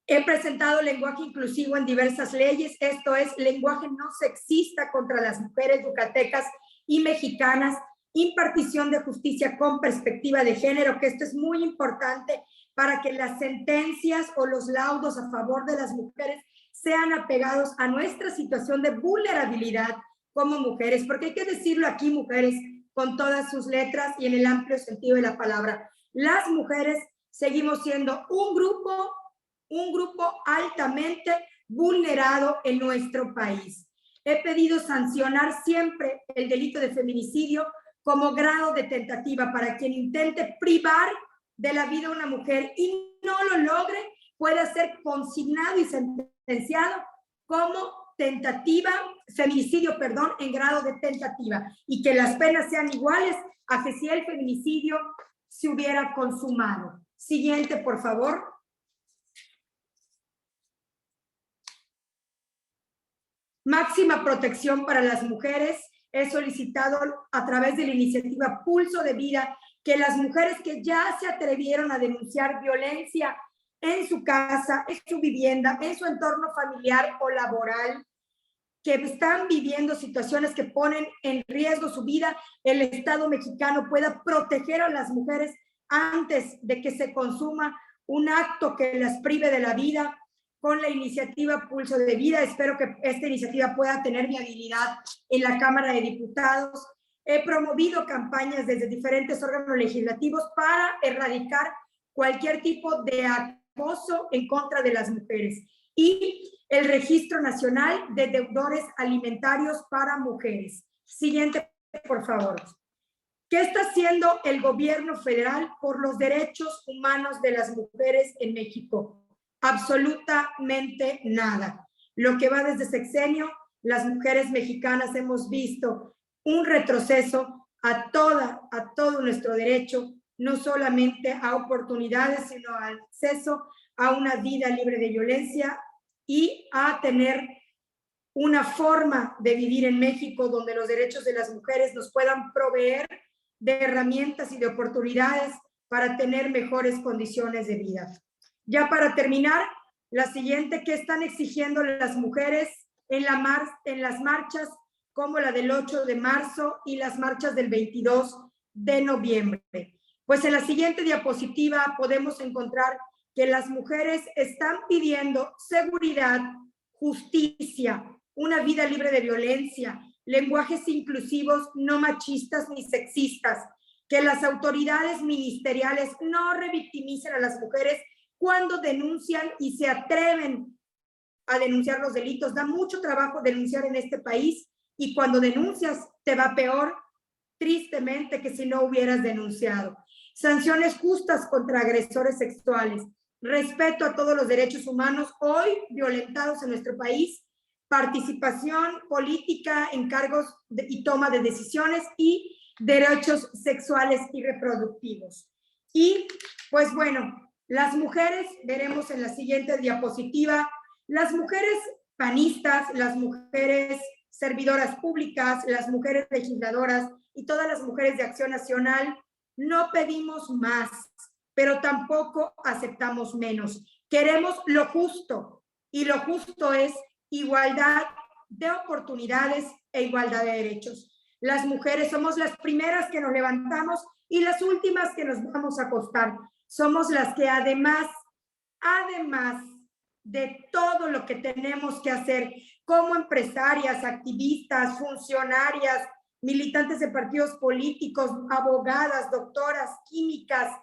Speaker 6: He presentado lenguaje inclusivo en diversas leyes, esto es, lenguaje no sexista contra las mujeres yucatecas y mexicanas, impartición de justicia con perspectiva de género, que esto es muy importante para que las sentencias o los laudos a favor de las mujeres sean apegados a nuestra situación de vulnerabilidad como mujeres, porque hay que decirlo aquí, mujeres, con todas sus letras y en el amplio sentido de la palabra. Las mujeres seguimos siendo un grupo altamente vulnerado en nuestro país. He pedido sancionar siempre el delito de feminicidio como grado de tentativa para quien intente privar de la vida a una mujer y no lo logre, pueda ser consignado y sentenciado como tentativa, feminicidio, perdón, en grado de tentativa, y que las penas sean iguales a que si el feminicidio se hubiera consumado. Siguiente, por favor. Máxima protección para las mujeres. He solicitado a través de la iniciativa Pulso de Vida que las mujeres que ya se atrevieron a denunciar violencia en su casa, en su vivienda, en su entorno familiar o laboral, que están viviendo situaciones que ponen en riesgo su vida, el Estado mexicano pueda proteger a las mujeres antes de que se consuma un acto que las prive de la vida. Con la iniciativa Pulso de Vida, espero que esta iniciativa pueda tener viabilidad en la Cámara de Diputados. He promovido campañas desde diferentes órganos legislativos para erradicar cualquier tipo de acoso en contra de las mujeres. Y el Registro Nacional de Deudores Alimentarios para Mujeres. Siguiente, por favor. ¿Qué está haciendo el gobierno federal por los derechos humanos de las mujeres en México? Absolutamente nada. Lo que va desde sexenio, las mujeres mexicanas hemos visto un retroceso a todo nuestro derecho, no solamente a oportunidades, sino al acceso a una vida libre de violencia y a tener una forma de vivir en México donde los derechos de las mujeres nos puedan proveer de herramientas y de oportunidades para tener mejores condiciones de vida. Ya para terminar, la siguiente, ¿qué están exigiendo las mujeres en las marchas como la del 8 de marzo y las marchas del 22 de noviembre? Pues en la siguiente diapositiva podemos encontrar que las mujeres están pidiendo seguridad, justicia, una vida libre de violencia, lenguajes inclusivos no machistas ni sexistas, que las autoridades ministeriales no revictimicen a las mujeres cuando denuncian y se atreven a denunciar los delitos. Da mucho trabajo denunciar en este país y cuando denuncias te va peor, tristemente, que si no hubieras denunciado. Sanciones justas contra agresores sexuales, respeto a todos los derechos humanos hoy violentados en nuestro país, participación política en cargos y toma de decisiones y derechos sexuales y reproductivos. Y pues bueno, las mujeres, veremos en la siguiente diapositiva, las mujeres panistas, las mujeres servidoras públicas, las mujeres legisladoras y todas las mujeres de Acción Nacional, no pedimos más, pero tampoco aceptamos menos. Queremos lo justo, y lo justo es igualdad de oportunidades e igualdad de derechos. Las mujeres somos las primeras que nos levantamos y las últimas que nos vamos a acostar. Somos las que además de todo lo que tenemos que hacer como empresarias, activistas, funcionarias, militantes de partidos políticos, abogadas, doctoras, químicas,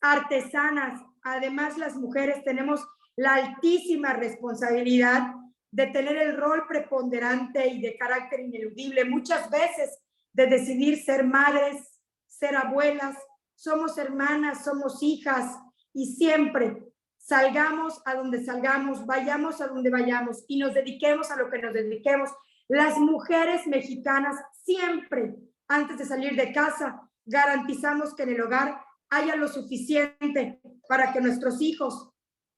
Speaker 6: artesanas, además las mujeres tenemos la altísima responsabilidad de tener el rol preponderante y de carácter ineludible, muchas veces de decidir ser madres, ser abuelas, somos hermanas, somos hijas y siempre salgamos a donde salgamos, vayamos a donde vayamos y nos dediquemos a lo que nos dediquemos. Las mujeres mexicanas siempre, antes de salir de casa, garantizamos que en el hogar haya lo suficiente para que nuestros hijos,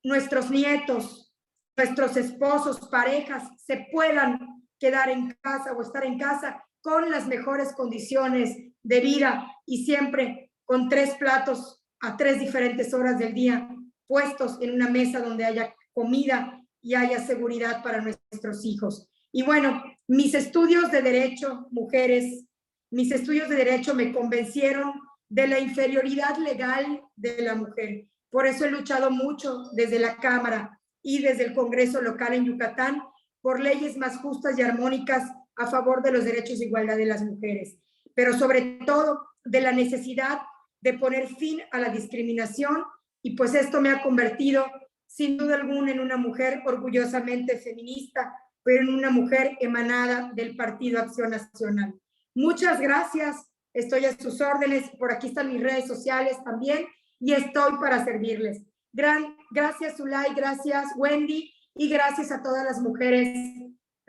Speaker 6: nuestros nietos, nuestros esposos, parejas, se puedan quedar en casa o estar en casa con las mejores condiciones de vida y siempre con 3 platos a 3 diferentes horas del día puestos en una mesa donde haya comida y haya seguridad para nuestros hijos. Y bueno, mis estudios de derecho, mujeres, mis estudios de derecho me convencieron de la inferioridad legal de la mujer. Por eso he luchado mucho desde la Cámara y desde el Congreso local en Yucatán por leyes más justas y armónicas a favor de los derechos de igualdad de las mujeres, pero sobre todo de la necesidad de poner fin a la discriminación y pues esto me ha convertido sin duda alguna en una mujer orgullosamente feminista, pero en una mujer emanada del Partido Acción Nacional. Muchas gracias, estoy a sus órdenes, por aquí están mis redes sociales también y estoy para servirles. Gracias Zulay, gracias Wendy y gracias a todas las mujeres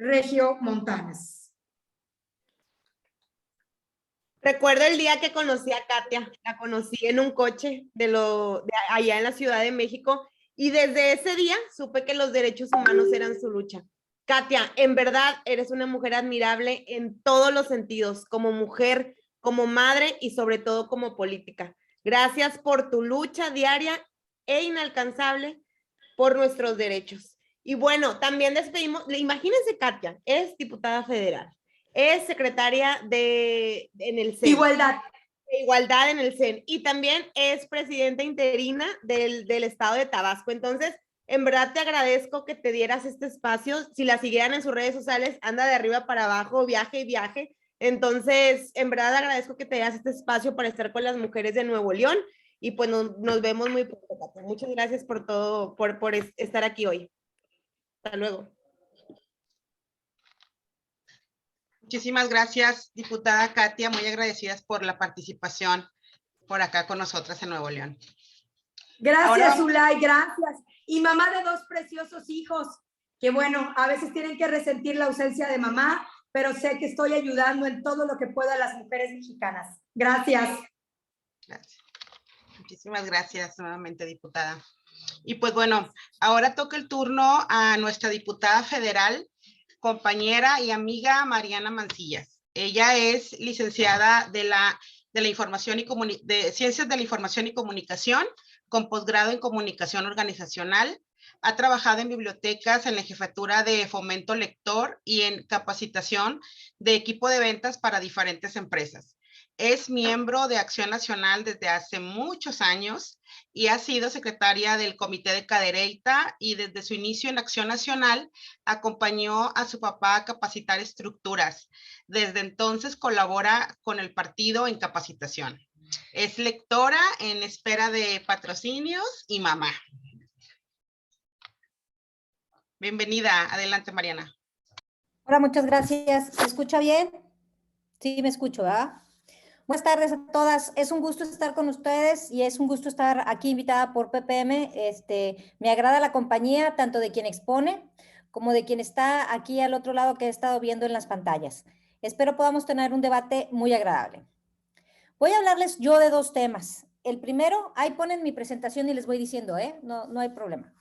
Speaker 6: Regio Montanes.
Speaker 4: Recuerdo el día que conocí a Katia, la conocí en un coche de allá en la Ciudad de México y desde ese día supe que los derechos humanos eran su lucha. Katia, en verdad eres una mujer admirable en todos los sentidos, como mujer, como madre y sobre todo como política. Gracias por tu lucha diaria e inalcanzable por nuestros derechos. Y bueno, también despedimos, imagínense Katia, es diputada federal, es secretaria en el CEN. Igualdad en el CEN y también es presidenta interina del estado de Tabasco. Entonces, en verdad te agradezco que te dieras este espacio. Si la siguieran en sus redes sociales, anda de arriba para abajo, viaje y viaje. Entonces, en verdad agradezco que te dieras este espacio para estar con las mujeres de Nuevo León y pues nos vemos muy pronto, Katia. Muchas gracias por todo, por estar aquí hoy. Hasta luego.
Speaker 2: Muchísimas gracias, diputada Katia, muy agradecidas por la participación por acá con nosotras en Nuevo León.
Speaker 6: Gracias, Zulay, gracias. Y mamá de 2 preciosos hijos, que bueno, a veces tienen que resentir la ausencia de mamá, pero sé que estoy ayudando en todo lo que pueda a las mujeres mexicanas. Gracias.
Speaker 2: Gracias. Muchísimas gracias nuevamente, diputada. Y pues bueno, ahora toca el turno a nuestra diputada federal, compañera y amiga Mariana Mancillas. Ella es licenciada de Información y de Ciencias de la Información y Comunicación, con posgrado en Comunicación Organizacional. Ha trabajado en bibliotecas, en la jefatura de fomento lector y en capacitación de equipo de ventas para diferentes empresas. Es miembro de Acción Nacional desde hace muchos años y ha sido secretaria del Comité de Cadereyta y desde su inicio en Acción Nacional acompañó a su papá a capacitar estructuras. Desde entonces colabora con el partido en capacitación. Es lectora en espera de patrocinios y mamá. Bienvenida. Adelante, Mariana.
Speaker 1: Hola, muchas gracias. ¿Se escucha bien? Sí, me escucho, ¿verdad? Buenas tardes a todas. Es un gusto estar con ustedes y es un gusto estar aquí invitada por PPM. Me agrada la compañía tanto de quien expone como de quien está aquí al otro lado que he estado viendo en las pantallas. Espero podamos tener un debate muy agradable. Voy a hablarles yo de 2 temas. El primero, ahí ponen mi presentación y les voy diciendo, no hay problema.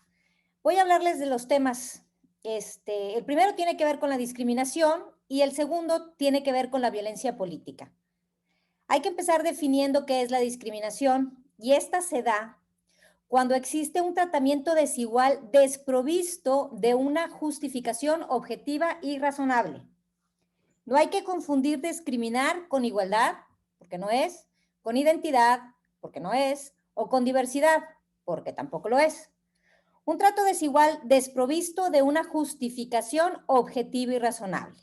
Speaker 1: Voy a hablarles de los temas. El primero tiene que ver con la discriminación y el segundo tiene que ver con la violencia política. Hay que empezar definiendo qué es la discriminación y esta se da cuando existe un tratamiento desigual desprovisto de una justificación objetiva y razonable. No hay que confundir discriminar con igualdad, porque no es, con identidad, porque no es, o con diversidad, porque tampoco lo es. Un trato desigual desprovisto de una justificación objetiva y razonable.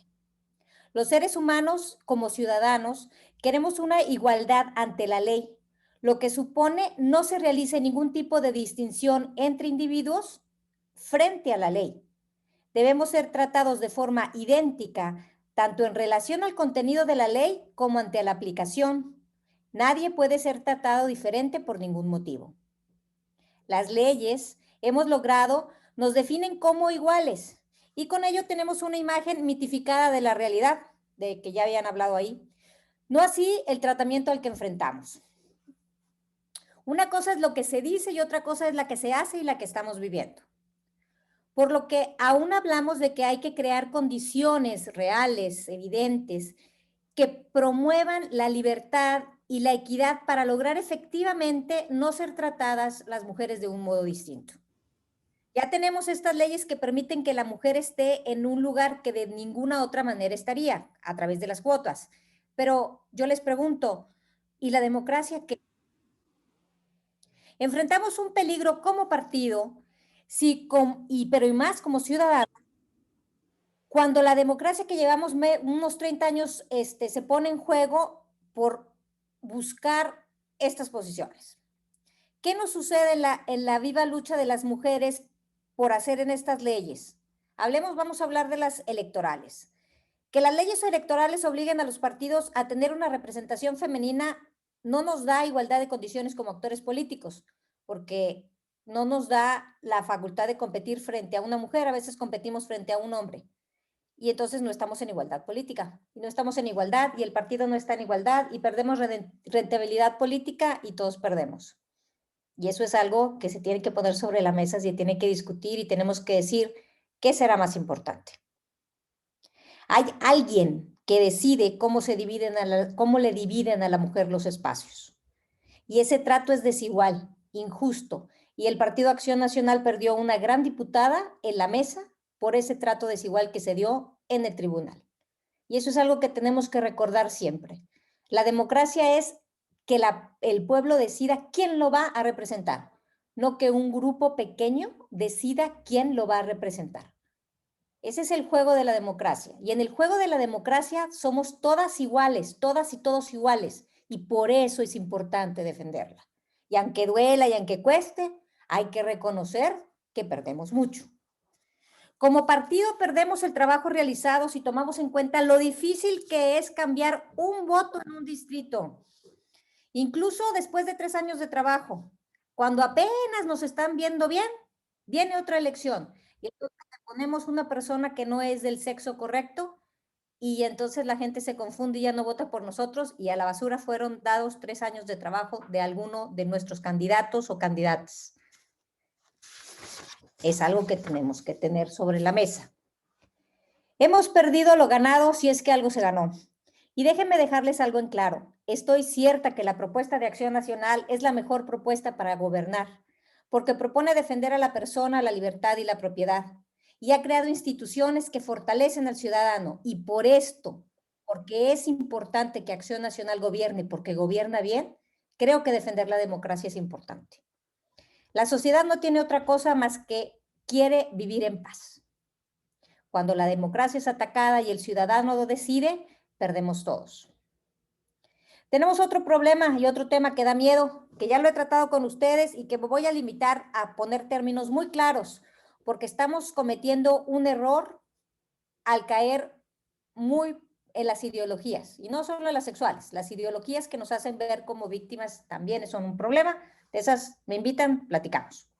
Speaker 1: Los seres humanos, como ciudadanos, queremos una igualdad ante la ley, lo que supone no se realice ningún tipo de distinción entre individuos frente a la ley. Debemos ser tratados de forma idéntica, tanto en relación al contenido de la ley como ante la aplicación. Nadie puede ser tratado diferente por ningún motivo. Las leyes, hemos logrado, nos definen como iguales y con ello tenemos una imagen mitificada de la realidad, de que ya habían hablado ahí. No así el tratamiento al que enfrentamos. Una cosa es lo que se dice y otra cosa es la que se hace y la que estamos viviendo. Por lo que aún hablamos de que hay que crear condiciones reales, evidentes, que promuevan la libertad y la equidad para lograr efectivamente no ser tratadas las mujeres de un modo distinto. Ya tenemos estas leyes que permiten que la mujer esté en un lugar que de ninguna otra manera estaría, a través de las cuotas. Pero yo les pregunto, ¿y la democracia qué? Enfrentamos un peligro como partido, pero y más como ciudadanos, cuando la democracia que llevamos unos 30 años se pone en juego por buscar estas posiciones. ¿Qué nos sucede en la viva lucha de las mujeres por hacer en estas leyes? Vamos a hablar de las electorales. Que las leyes electorales obliguen a los partidos a tener una representación femenina no nos da igualdad de condiciones como actores políticos, porque no nos da la facultad de competir frente a una mujer, a veces competimos frente a un hombre. y entonces no estamos en igualdad política. Y no estamos en igualdad y el partido no está en igualdad y perdemos rentabilidad política y todos perdemos. Y eso es algo que se tiene que poner sobre la mesa, se tiene que discutir y tenemos que decir qué será más importante. Hay alguien que decide cómo cómo le dividen a la mujer los espacios. Y ese trato es desigual, injusto. Y el Partido Acción Nacional perdió una gran diputada en la mesa por ese trato desigual que se dio en el tribunal. Y eso es algo que tenemos que recordar siempre. La democracia es que el pueblo decida quién lo va a representar, no que un grupo pequeño decida quién lo va a representar. Ese es el juego de la democracia. Y en el juego de la democracia somos todas iguales, todas y todos iguales. Y por eso es importante defenderla. Y aunque duela y aunque cueste, hay que reconocer que perdemos mucho. Como partido perdemos el trabajo realizado si tomamos en cuenta lo difícil que es cambiar un voto en un distrito. Incluso después de 3 años de trabajo, cuando apenas nos están viendo bien, viene otra elección. Y entonces ponemos una persona que no es del sexo correcto y entonces la gente se confunde y ya no vota por nosotros y a la basura fueron dados 3 años de trabajo de alguno de nuestros candidatos o candidatas. Es algo que tenemos que tener sobre la mesa. Hemos perdido lo ganado si es que algo se ganó. Y déjenme dejarles algo en claro. Estoy cierta que la propuesta de Acción Nacional es la mejor propuesta para gobernar, porque propone defender a la persona, la libertad y la propiedad. Y ha creado instituciones que fortalecen al ciudadano. Y por esto, porque es importante que Acción Nacional gobierne, porque gobierna bien, creo que defender la democracia es importante. La sociedad no tiene otra cosa más que quiere vivir en paz. Cuando la democracia es atacada y el ciudadano lo decide, perdemos todos. Tenemos otro problema y otro tema que da miedo, que ya lo he tratado con ustedes y que me voy a limitar a poner términos muy claros, porque estamos cometiendo un error al caer muy en las ideologías, y no solo en las sexuales, las ideologías que nos hacen ver como víctimas también son un problema. De esas me invitan, platicamos.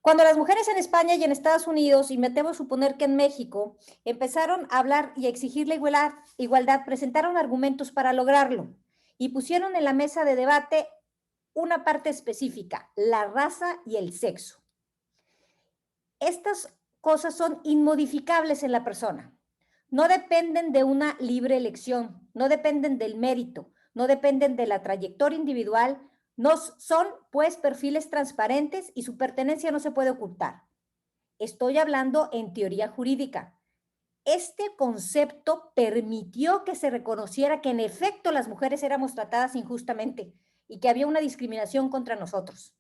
Speaker 1: Cuando las mujeres en España y en Estados Unidos, y me temo suponer que en México, empezaron a hablar y a exigir la igualdad, presentaron argumentos para lograrlo y pusieron en la mesa de debate una parte específica, la raza y el sexo. Estas cosas son inmodificables en la persona. No dependen de una libre elección, no dependen del mérito, no dependen de la trayectoria individual, no son pues perfiles transparentes y su pertenencia no se puede ocultar. Estoy hablando en teoría jurídica. Este concepto permitió que se reconociera que en efecto las mujeres éramos tratadas injustamente y que había una discriminación contra nosotros.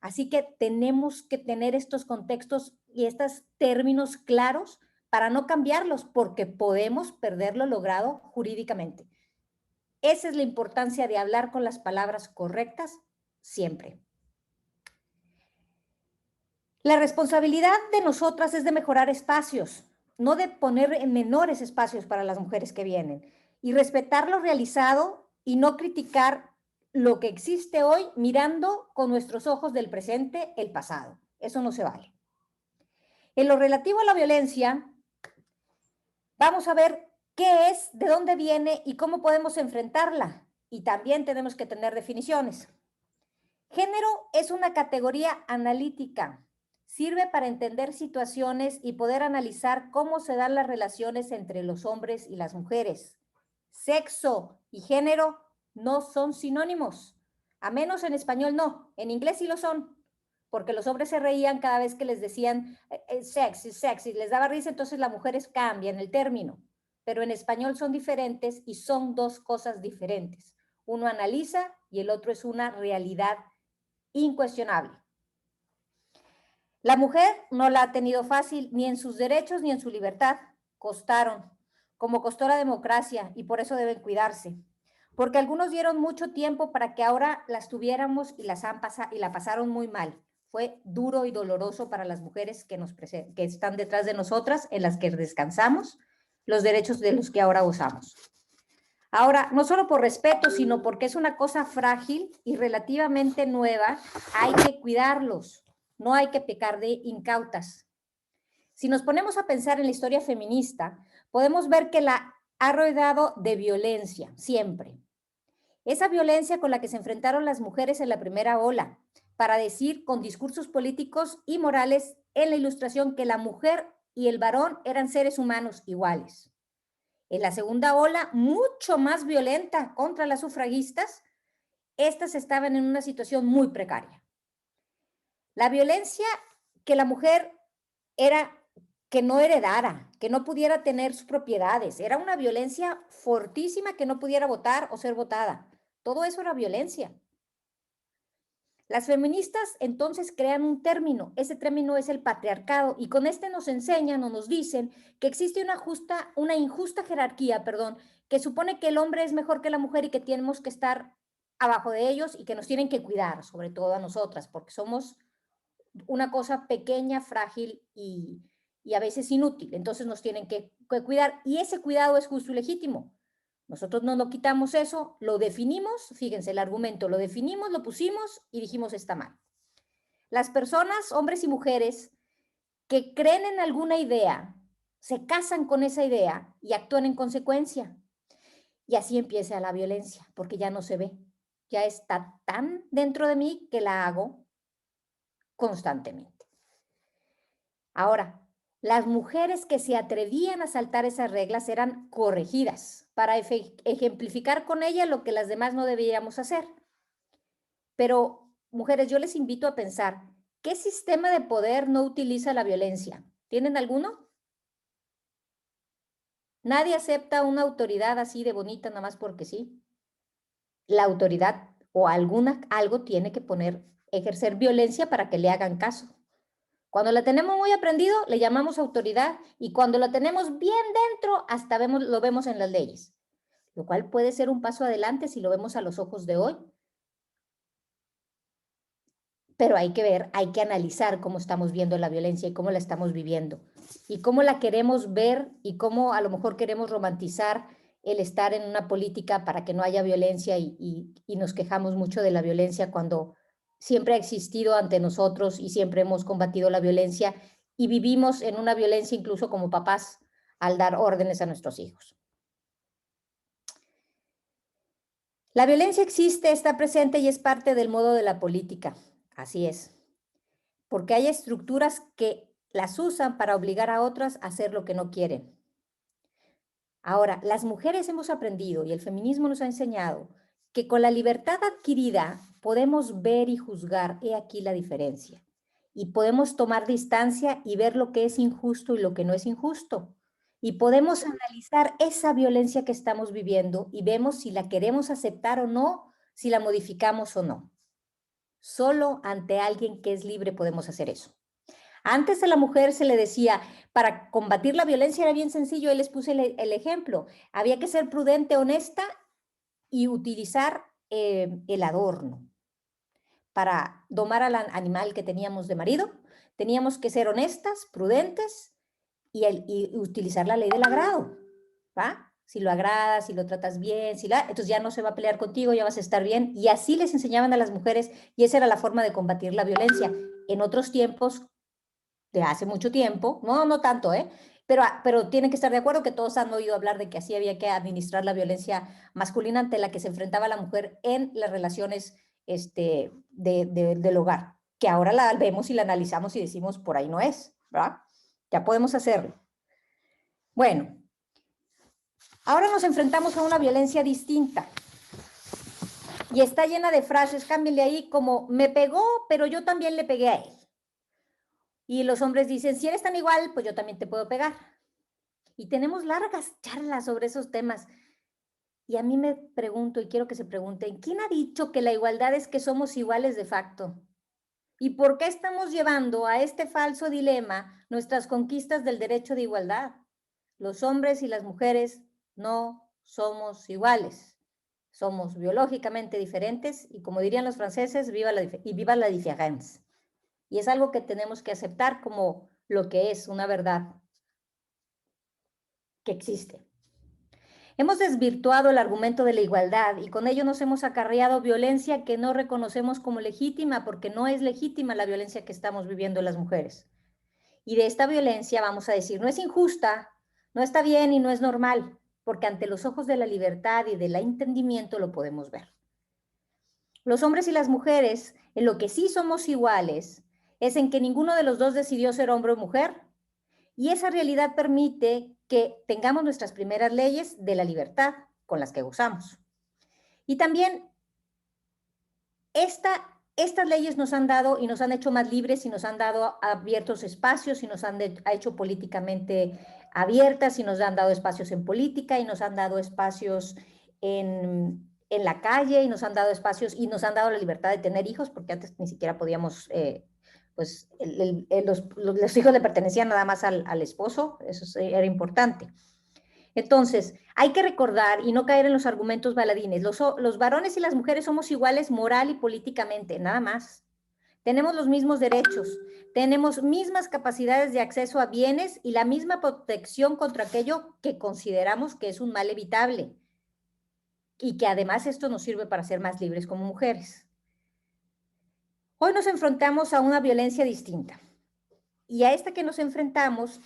Speaker 1: Así que tenemos que tener estos contextos y estos términos claros para no cambiarlos, porque podemos perder lo logrado jurídicamente. Esa es la importancia de hablar con las palabras correctas siempre. La responsabilidad de nosotras es de mejorar espacios, no de poner en menores espacios para las mujeres que vienen, y respetar lo realizado y no criticar lo que existe hoy mirando con nuestros ojos del presente el pasado. Eso no se vale. En lo relativo a la violencia, vamos a ver qué es, de dónde viene y cómo podemos enfrentarla. Y también tenemos que tener definiciones. Género es una categoría analítica. Sirve para entender situaciones y poder analizar cómo se dan las relaciones entre los hombres y las mujeres. Sexo y género no son sinónimos. A menos en español no, en inglés sí lo son. Porque los hombres se reían cada vez que les decían sexy, les daba risa, entonces las mujeres cambian el término. Pero en español son diferentes y son dos cosas diferentes. Uno analiza y el otro es una realidad incuestionable. La mujer no la ha tenido fácil ni en sus derechos ni en su libertad. Costaron, como costó la democracia, y por eso deben cuidarse. Porque algunos dieron mucho tiempo para que ahora las tuviéramos y la pasaron muy mal. Fue duro y doloroso para las mujeres que están detrás de nosotras, en las que descansamos, los derechos de los que ahora gozamos. Ahora, no solo por respeto, sino porque es una cosa frágil y relativamente nueva, hay que cuidarlos, no hay que pecar de incautas. Si nos ponemos a pensar en la historia feminista, podemos ver que la ha rodeado de violencia, siempre. Esa violencia con la que se enfrentaron las mujeres en la primera ola, para decir con discursos políticos y morales en la Ilustración que la mujer y el varón eran seres humanos iguales. En la segunda ola, mucho más violenta contra las sufragistas, estas estaban en una situación muy precaria. La violencia que la mujer era que no heredara, que no pudiera tener sus propiedades, era una violencia fortísima, que no pudiera votar o ser votada. Todo eso era violencia. Las feministas entonces crean un término, ese término es el patriarcado, y con este nos enseñan o nos dicen que existe una injusta jerarquía, que supone que el hombre es mejor que la mujer y que tenemos que estar abajo de ellos y que nos tienen que cuidar, sobre todo a nosotras, porque somos una cosa pequeña, frágil y a veces inútil, entonces nos tienen que cuidar, y ese cuidado es justo y legítimo. Nosotros no lo quitamos eso, lo definimos, fíjense el argumento, lo definimos, lo pusimos y dijimos está mal. Las personas, hombres y mujeres, que creen en alguna idea, se casan con esa idea y actúan en consecuencia. Y así empieza la violencia, porque ya no se ve, ya está tan dentro de mí que la hago constantemente. Ahora, las mujeres que se atrevían a saltar esas reglas eran corregidas para ejemplificar con ellas lo que las demás no deberíamos hacer. Pero, mujeres, yo les invito a pensar, ¿qué sistema de poder no utiliza la violencia? ¿Tienen alguno? Nadie acepta una autoridad así de bonita nada más porque sí. La autoridad o algo tiene que ejercer violencia para que le hagan caso. Cuando la tenemos muy aprendido, le llamamos autoridad, y cuando la tenemos bien dentro, hasta lo vemos en las leyes, lo cual puede ser un paso adelante si lo vemos a los ojos de hoy. Pero hay que ver, hay que analizar cómo estamos viendo la violencia y cómo la estamos viviendo, y cómo la queremos ver, y cómo a lo mejor queremos romantizar el estar en una política para que no haya violencia, y nos quejamos mucho de la violencia cuando siempre ha existido ante nosotros y siempre hemos combatido la violencia y vivimos en una violencia incluso como papás al dar órdenes a nuestros hijos. La violencia existe, está presente y es parte del modo de la política, así es, porque hay estructuras que las usan para obligar a otras a hacer lo que no quieren. Ahora, las mujeres hemos aprendido y el feminismo nos ha enseñado que con la libertad adquirida podemos ver y juzgar, he aquí la diferencia, y podemos tomar distancia y ver lo que es injusto y lo que no es injusto, y podemos analizar esa violencia que estamos viviendo y vemos si la queremos aceptar o no, si la modificamos o no. Solo ante alguien que es libre podemos hacer eso. Antes a la mujer se le decía, para combatir la violencia era bien sencillo, y les puse el ejemplo, había que ser prudente, honesta y utilizar el adorno. Para domar al animal que teníamos de marido, teníamos que ser honestas, prudentes y utilizar la ley del agrado, ¿va? Si lo agradas, si lo tratas bien, entonces ya no se va a pelear contigo, ya vas a estar bien. Y así les enseñaban a las mujeres, y esa era la forma de combatir la violencia. En otros tiempos, de hace mucho tiempo, no tanto, pero tienen que estar de acuerdo que todos han oído hablar de que así había que administrar la violencia masculina ante la que se enfrentaba la mujer en las relaciones del hogar, que ahora la vemos y la analizamos y decimos, por ahí no es, ¿verdad? Ya podemos hacerlo. Bueno, ahora nos enfrentamos a una violencia distinta, y está llena de frases, cámbienle ahí, como me pegó, pero yo también le pegué a él. Y los hombres dicen, si eres tan igual, pues yo también te puedo pegar. Y tenemos largas charlas sobre esos temas. Y a mí me pregunto, y quiero que se pregunten, ¿quién ha dicho que la igualdad es que somos iguales de facto? ¿Y por qué estamos llevando a este falso dilema nuestras conquistas del derecho de igualdad? Los hombres y las mujeres no somos iguales. Somos biológicamente diferentes, y como dirían los franceses, viva la différence. Y es algo que tenemos que aceptar como lo que es una verdad que existe. Hemos desvirtuado el argumento de la igualdad, y con ello nos hemos acarreado violencia que no reconocemos como legítima, porque no es legítima la violencia que estamos viviendo las mujeres. Y de esta violencia vamos a decir, no es injusta, No está bien y no es normal, porque ante los ojos de la libertad y del entendimiento lo podemos ver. Los hombres y las mujeres, en lo que sí somos iguales, es en que ninguno de los dos decidió ser hombre o mujer, y esa realidad permite que tengamos nuestras primeras leyes de la libertad con las que gozamos. Y también estas leyes nos han dado y nos han hecho más libres y nos han dado abiertos espacios y nos han hecho políticamente abiertas y nos han dado espacios en política y nos han dado espacios en la calle y nos han dado espacios y nos han dado la libertad de tener hijos, porque antes ni siquiera podíamos, pues los hijos le pertenecían nada más al esposo, eso era importante. Entonces, hay que recordar y no caer en los argumentos baladines. Los varones y las mujeres somos iguales moral y políticamente, nada más. Tenemos los mismos derechos, tenemos mismas capacidades de acceso a bienes y la misma protección contra aquello que consideramos que es un mal evitable y que además esto nos sirve para ser más libres como mujeres. Hoy nos enfrentamos a una violencia distinta y a esta que nos enfrentamos,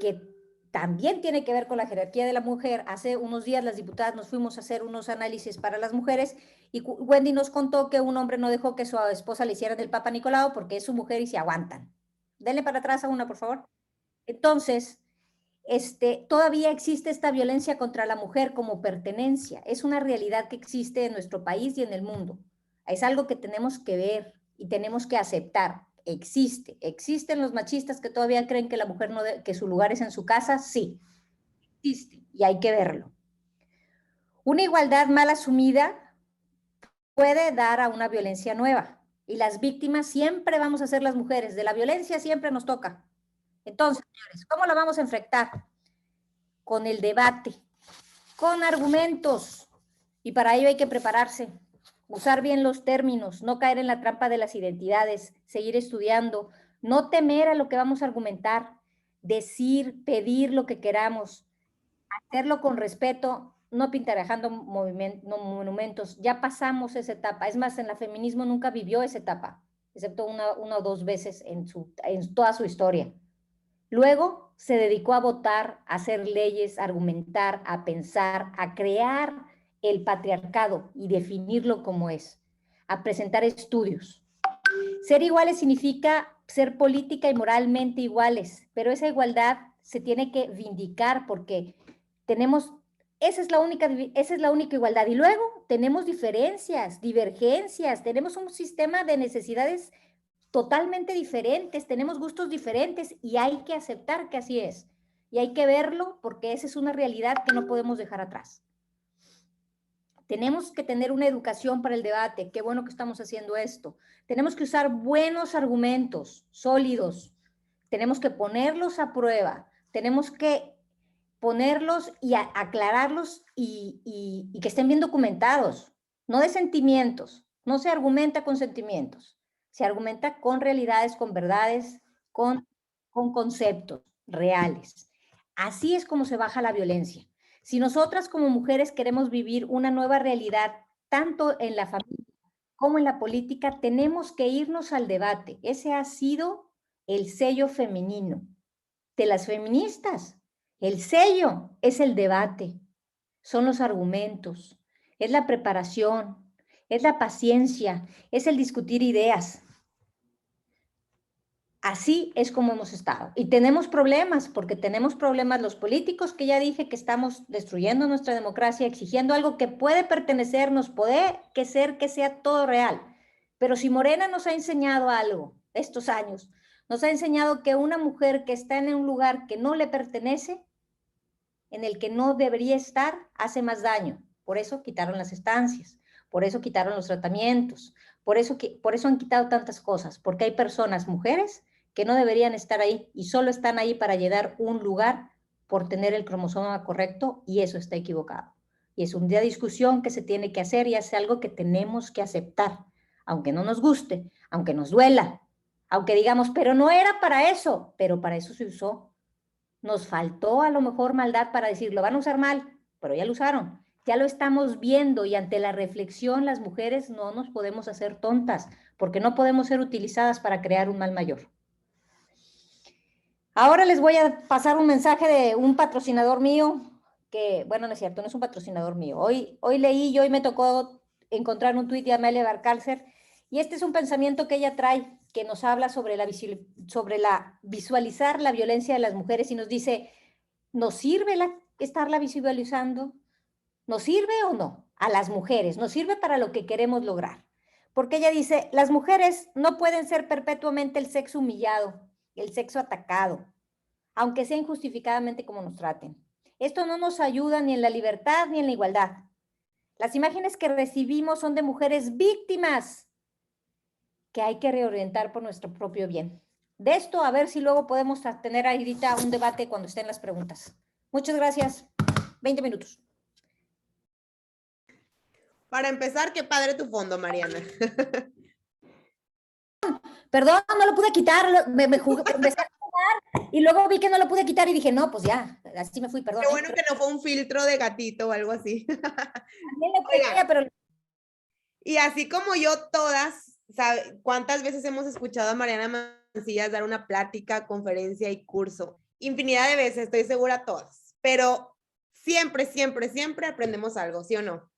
Speaker 1: que también tiene que ver con la jerarquía de la mujer. Hace unos días las diputadas nos fuimos a hacer unos análisis para las mujeres y Wendy nos contó que un hombre no dejó que su esposa le hiciera del Papa Nicolau porque es su mujer y se aguantan. Denle para atrás a una, por favor. Entonces, todavía existe esta violencia contra la mujer como pertenencia. Es una realidad que existe en nuestro país y en el mundo. Es algo que tenemos que ver y tenemos que aceptar. Existen los machistas que todavía creen que la mujer que su lugar es en su casa, sí, existe y hay que verlo. Una igualdad mal asumida puede dar a una violencia nueva y las víctimas siempre vamos a ser las mujeres, de la violencia siempre nos toca. Entonces, señores, ¿cómo la vamos a enfrentar? Con el debate, con argumentos, y para ello hay que prepararse. Usar bien los términos, no caer en la trampa de las identidades, seguir estudiando, no temer a lo que vamos a argumentar, decir, pedir lo que queramos, hacerlo con respeto, no pintarejando monumentos. Ya pasamos esa etapa. Es más, en el feminismo nunca vivió esa etapa, excepto una o dos veces en toda su historia. Luego se dedicó a votar, a hacer leyes, a argumentar, a pensar, a crear el patriarcado y definirlo como es, a presentar estudios. Ser iguales significa ser política y moralmente iguales, pero esa igualdad se tiene que vindicar porque esa es la única igualdad. Y luego tenemos diferencias, divergencias, tenemos un sistema de necesidades totalmente diferentes, tenemos gustos diferentes y hay que aceptar que así es. Y hay que verlo porque esa es una realidad que no podemos dejar atrás. Tenemos que tener una educación para el debate. Qué bueno que estamos haciendo esto. Tenemos que usar buenos argumentos, sólidos. Tenemos que ponerlos a prueba. Tenemos que ponerlos y aclararlos y que estén bien documentados. No de sentimientos. No se argumenta con sentimientos. Se argumenta con realidades, con verdades, con conceptos reales. Así es como se baja la violencia. Si nosotras como mujeres queremos vivir una nueva realidad, tanto en la familia como en la política, tenemos que irnos al debate. Ese ha sido el sello femenino de las feministas. El sello es el debate, son los argumentos, es la preparación, es la paciencia, es el discutir ideas. Así es como hemos estado. Y tenemos problemas, porque tenemos problemas los políticos, que ya dije que estamos destruyendo nuestra democracia, exigiendo algo que puede pertenecernos, puede que sea todo real. Pero si Morena nos ha enseñado algo estos años, nos ha enseñado que una mujer que está en un lugar que no le pertenece, en el que no debería estar, hace más daño. Por eso quitaron las estancias, por eso quitaron los tratamientos, por eso han quitado tantas cosas, porque hay personas, mujeres, que no deberían estar ahí y solo están ahí para llenar un lugar por tener el cromosoma correcto y eso está equivocado. Y es una discusión que se tiene que hacer y es algo que tenemos que aceptar, aunque no nos guste, aunque nos duela, aunque digamos, pero no era para eso, pero para eso se usó. Nos faltó a lo mejor maldad para decir, lo van a usar mal, pero ya lo usaron. Ya lo estamos viendo y ante la reflexión las mujeres no nos podemos hacer tontas porque no podemos ser utilizadas para crear un mal mayor. Ahora les voy a pasar un mensaje de un patrocinador mío, que, bueno, no es cierto, no es un patrocinador mío. Hoy leí y hoy me tocó encontrar un tuit de Amelia Barcalcer, y este es un pensamiento que ella trae, que nos habla sobre la visualizar la violencia de las mujeres y nos dice, ¿nos sirve estarla visualizando? ¿Nos sirve o no? A las mujeres, ¿nos sirve para lo que queremos lograr? Porque ella dice, las mujeres no pueden ser perpetuamente el sexo humillado, el sexo atacado, aunque sea injustificadamente como nos traten. Esto no nos ayuda ni en la libertad ni en la igualdad. Las imágenes que recibimos son de mujeres víctimas que hay que reorientar por nuestro propio bien. De esto, a ver si luego podemos tener ahorita un debate cuando estén las preguntas. Muchas gracias. 20 minutos.
Speaker 4: Para empezar, qué padre tu fondo, Mariana.
Speaker 1: Perdón, no lo pude quitar, empecé a jugar y luego vi que no lo pude quitar y dije, no, pues ya, así me fui, perdón.
Speaker 4: Qué bueno que no fue un filtro de gatito o algo así.
Speaker 1: También le pedía, pero...
Speaker 4: Y así como yo, todas, ¿sabe? ¿Cuántas veces hemos escuchado a Mariana Mancillas dar una plática, conferencia y curso? Infinidad de veces, estoy segura todas. Pero siempre, siempre, siempre aprendemos algo, ¿sí o no?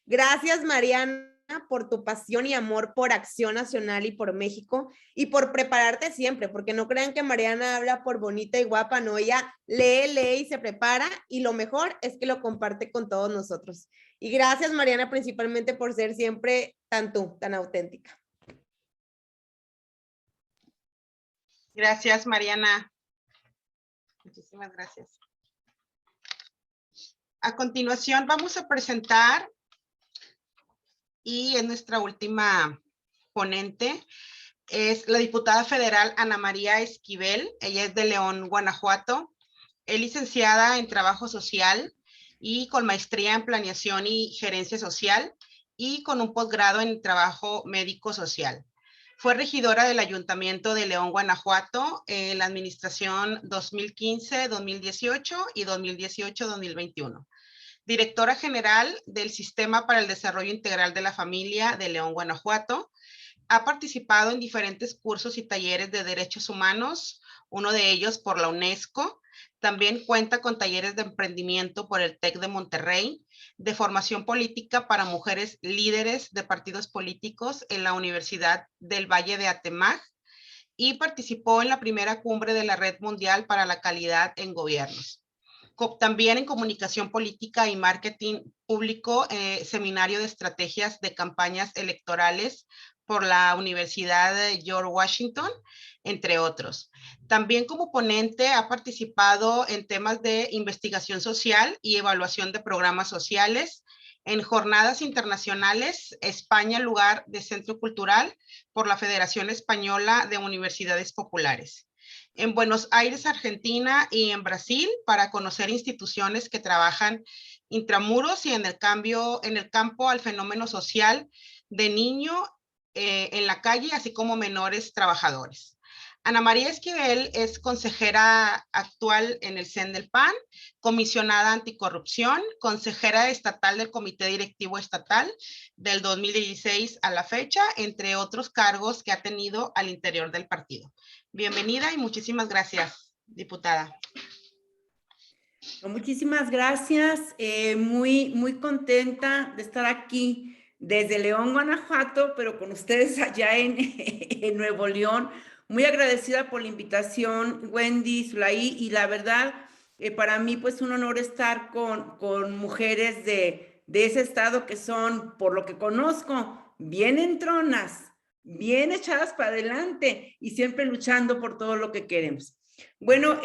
Speaker 4: Gracias, Mariana, por tu pasión y amor por Acción Nacional y por México y por prepararte siempre, porque no crean que Mariana habla por bonita y guapa, no, ella lee y se prepara y lo mejor es que lo comparte con todos nosotros. Y gracias, Mariana, principalmente por ser siempre tan tú, tan auténtica.
Speaker 2: Gracias, Mariana. Muchísimas gracias. A continuación vamos a presentar, y es nuestra última ponente, es la diputada federal Ana María Esquivel. Ella es de León, Guanajuato. Es licenciada en Trabajo Social y con maestría en Planeación y Gerencia Social y con un posgrado en Trabajo Médico Social. Fue regidora del Ayuntamiento de León, Guanajuato, en la administración 2015-2018 y 2018-2021. Directora general del Sistema para el Desarrollo Integral de la Familia de León, Guanajuato. Ha participado en diferentes cursos y talleres de derechos humanos, uno de ellos por la UNESCO. También cuenta con talleres de emprendimiento por el TEC de Monterrey, de formación política para mujeres líderes de partidos políticos en la Universidad del Valle de Atemac, y participó en la primera cumbre de la Red Mundial para la Calidad en Gobiernos. También en comunicación política y marketing público, seminario de estrategias de campañas electorales por la Universidad de George Washington, entre otros. También como ponente ha participado en temas de investigación social y evaluación de programas sociales, en jornadas internacionales, España, lugar de centro cultural por la Federación Española de Universidades Populares. En Buenos Aires, Argentina, y en Brasil, para conocer instituciones que trabajan intramuros y en el campo al fenómeno social de niño en la calle, así como menores trabajadores. Ana María Esquivel es consejera actual en el CEN del PAN, comisionada anticorrupción, consejera estatal del Comité Directivo Estatal del 2016 a la fecha, entre otros cargos que ha tenido al interior del partido. Bienvenida y muchísimas gracias, diputada.
Speaker 7: Muchísimas gracias, muy contenta de estar aquí desde León, Guanajuato, pero con ustedes allá en Nuevo León. Muy agradecida por la invitación, Wendy, Zulay, y la verdad, para mí pues un honor estar con mujeres de ese estado que son, por lo que conozco, bien entronas, bien echadas para adelante y siempre luchando por todo lo que queremos. Bueno,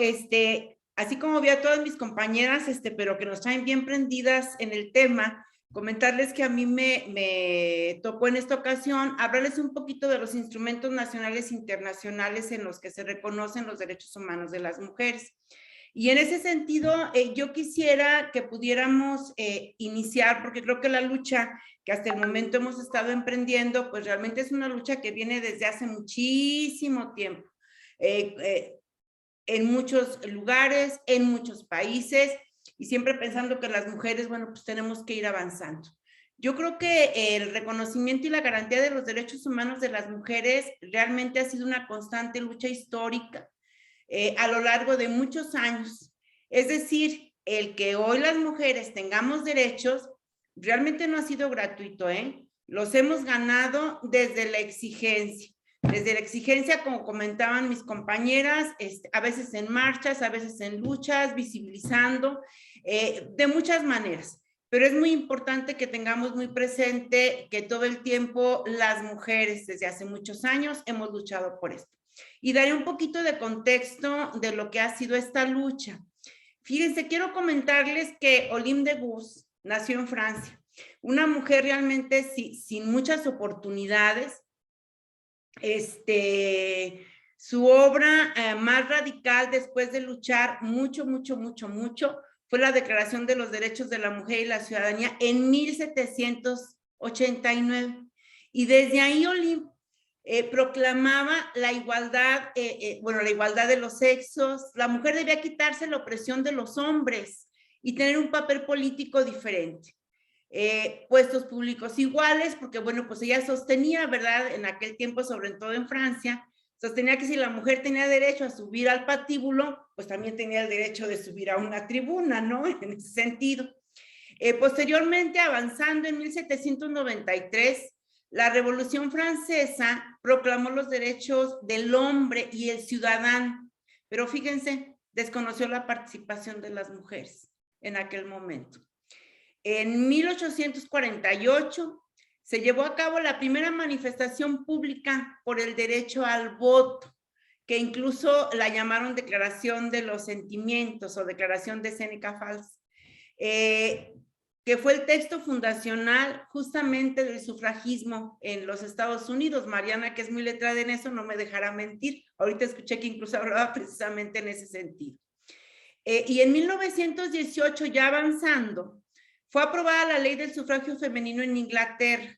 Speaker 7: así como vi a todas mis compañeras, pero que nos traen bien prendidas en el tema, comentarles que a mí me tocó en esta ocasión hablarles un poquito de los instrumentos nacionales e internacionales en los que se reconocen los derechos humanos de las mujeres. Y en ese sentido, yo quisiera que pudiéramos iniciar, porque creo que la lucha que hasta el momento hemos estado emprendiendo, pues realmente es una lucha que viene desde hace muchísimo tiempo. En muchos lugares, en muchos países, y siempre pensando que las mujeres, bueno, pues tenemos que ir avanzando. Yo creo que el reconocimiento y la garantía de los derechos humanos de las mujeres realmente ha sido una constante lucha histórica a lo largo de muchos años. Es decir, el que hoy las mujeres tengamos derechos realmente no ha sido gratuito, ¿eh? Los hemos ganado desde la exigencia. Desde la exigencia, como comentaban mis compañeras, a veces en marchas, a veces en luchas, visibilizando, de muchas maneras. Pero es muy importante que tengamos muy presente que todo el tiempo las mujeres, desde hace muchos años, hemos luchado por esto. Y daré un poquito de contexto de lo que ha sido esta lucha. Fíjense, quiero comentarles que Olympe de Gouges nació en Francia. Una mujer realmente sin muchas oportunidades. Su obra más radical después de luchar mucho, fue la Declaración de los Derechos de la Mujer y la Ciudadanía en 1789. Y desde ahí Olympe proclamaba la igualdad, la igualdad de los sexos. La mujer debía quitarse la opresión de los hombres y tener un papel político diferente. Puestos públicos iguales, porque bueno, pues ella sostenía, ¿verdad? En aquel tiempo, sobre todo en Francia, sostenía que si la mujer tenía derecho a subir al patíbulo, pues también tenía el derecho de subir a una tribuna, ¿no? En ese sentido. Posteriormente, avanzando en 1793, la Revolución Francesa proclamó los derechos del hombre y el ciudadano, pero fíjense, desconoció la participación de las mujeres en aquel momento. En 1848 se llevó a cabo la primera manifestación pública por el derecho al voto, que incluso la llamaron Declaración de los Sentimientos o Declaración de Séneca Falls, que fue el texto fundacional justamente del sufragismo en los Estados Unidos. Mariana, que es muy letrada en eso, no me dejará mentir. Ahorita escuché que incluso hablaba precisamente en ese sentido. Y en 1918, ya avanzando, fue aprobada la ley del sufragio femenino en Inglaterra.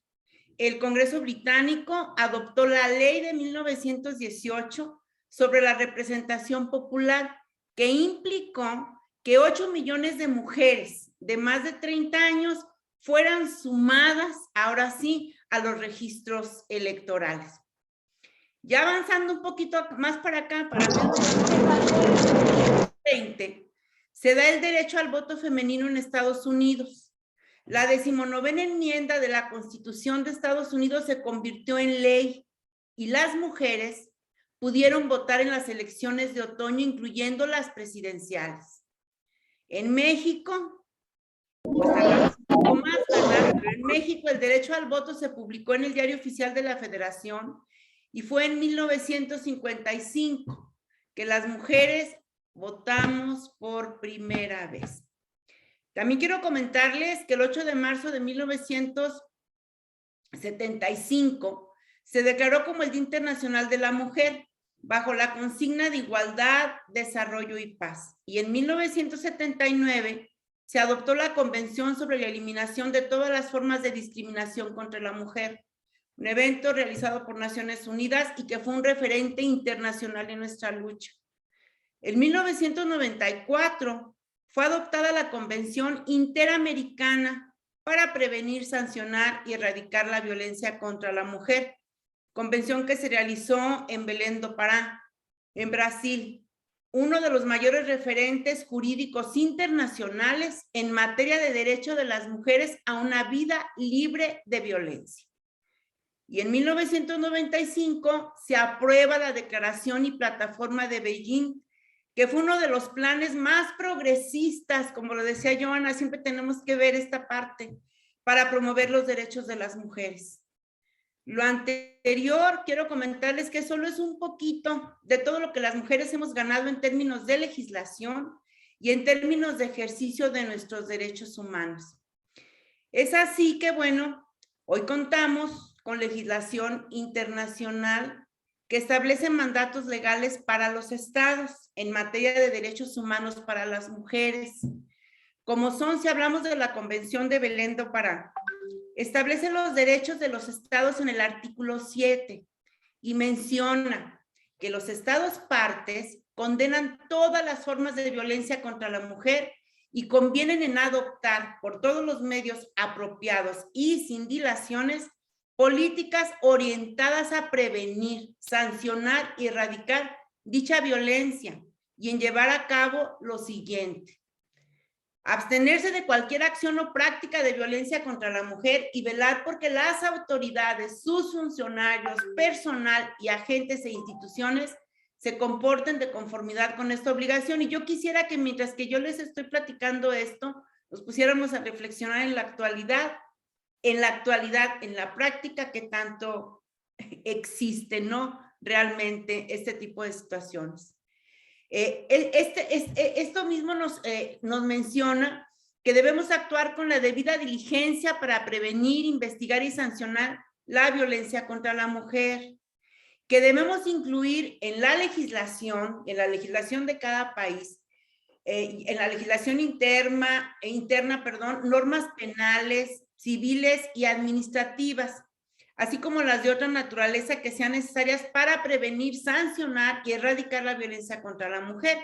Speaker 7: El Congreso británico adoptó la ley de 1918 sobre la representación popular, que implicó que 8 millones de mujeres de más de 30 años fueran sumadas, ahora sí, a los registros electorales. Ya avanzando un poquito más para acá, para 1920, se da el derecho al voto femenino en Estados Unidos. La 19ª enmienda de la Constitución de Estados Unidos se convirtió en ley y las mujeres pudieron votar en las elecciones de otoño, incluyendo las presidenciales. En México, pues tardamos un poco más, ¿verdad? Pero en México el derecho al voto se publicó en el Diario Oficial de la Federación y fue en 1955 que las mujeres votamos por primera vez. También quiero comentarles que el 8 de marzo de 1975 se declaró como el Día Internacional de la Mujer bajo la consigna de igualdad, desarrollo y paz. Y en 1979 se adoptó la Convención sobre la Eliminación de todas las formas de discriminación contra la mujer, un evento realizado por Naciones Unidas y que fue un referente internacional en nuestra lucha. En 1994 fue adoptada la Convención Interamericana para prevenir, sancionar y erradicar la violencia contra la mujer, convención que se realizó en Belém do Pará, en Brasil, uno de los mayores referentes jurídicos internacionales en materia de derecho de las mujeres a una vida libre de violencia. Y en 1995 se aprueba la Declaración y Plataforma de Beijing, que fue uno de los planes más progresistas, como lo decía Joana, siempre tenemos que ver esta parte, para promover los derechos de las mujeres. Lo anterior, quiero comentarles que solo es un poquito de todo lo que las mujeres hemos ganado en términos de legislación y en términos de ejercicio de nuestros derechos humanos. Es así que, bueno, hoy contamos con legislación internacional que establece mandatos legales para los estados en materia de derechos humanos para las mujeres, como son, si hablamos de la Convención de Belém do Pará, establece los derechos de los estados en el artículo 7 y menciona que los estados partes condenan todas las formas de violencia contra la mujer y convienen en adoptar por todos los medios apropiados y sin dilaciones políticas orientadas a prevenir, sancionar y erradicar dicha violencia y en llevar a cabo lo siguiente: abstenerse de cualquier acción o práctica de violencia contra la mujer y velar porque las autoridades, sus funcionarios, personal y agentes e instituciones se comporten de conformidad con esta obligación. Y yo quisiera que mientras que yo les estoy platicando esto, nos pusiéramos a reflexionar en la actualidad, en la práctica, que tanto existe, ¿no? Realmente este tipo de situaciones. Esto mismo nos menciona que debemos actuar con la debida diligencia para prevenir, investigar y sancionar la violencia contra la mujer, que debemos incluir en la legislación de cada país, en la legislación interna, normas penales, civiles y administrativas, así como las de otra naturaleza que sean necesarias para prevenir, sancionar y erradicar la violencia contra la mujer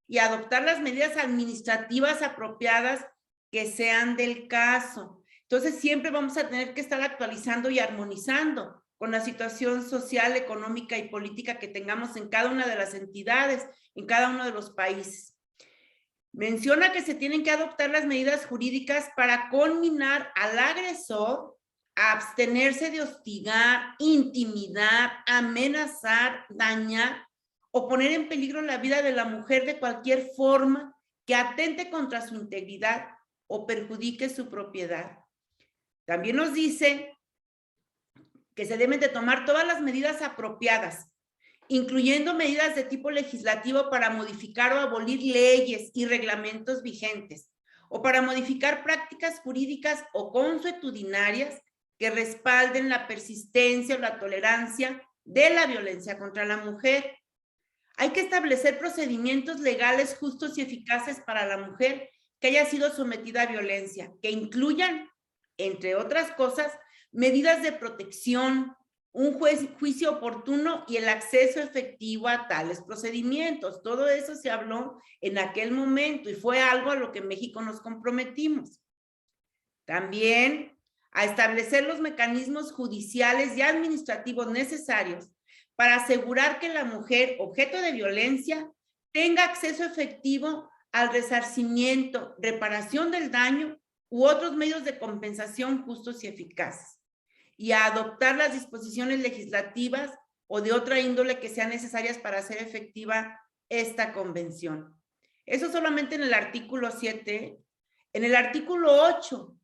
Speaker 7: y adoptar las medidas administrativas apropiadas que sean del caso. Entonces, siempre vamos a tener que estar actualizando y armonizando con la situación social, económica y política que tengamos en cada una de las entidades, en cada uno de los países. Menciona que se tienen que adoptar las medidas jurídicas para conminar al agresor a abstenerse de hostigar, intimidar, amenazar, dañar o poner en peligro la vida de la mujer de cualquier forma que atente contra su integridad o perjudique su propiedad. También nos dice que se deben de tomar todas las medidas apropiadas, incluyendo medidas de tipo legislativo para modificar o abolir leyes y reglamentos vigentes, o para modificar prácticas jurídicas o consuetudinarias que respalden la persistencia o la tolerancia de la violencia contra la mujer. Hay que establecer procedimientos legales justos y eficaces para la mujer que haya sido sometida a violencia, que incluyan, entre otras cosas, medidas de protección, un juicio oportuno y el acceso efectivo a tales procedimientos. Todo eso se habló en aquel momento y fue algo a lo que en México nos comprometimos. También a establecer los mecanismos judiciales y administrativos necesarios para asegurar que la mujer objeto de violencia tenga acceso efectivo al resarcimiento, reparación del daño u otros medios de compensación justos y eficaces, y a adoptar las disposiciones legislativas o de otra índole que sean necesarias para hacer efectiva esta convención. Eso solamente en el artículo 7. En el artículo 8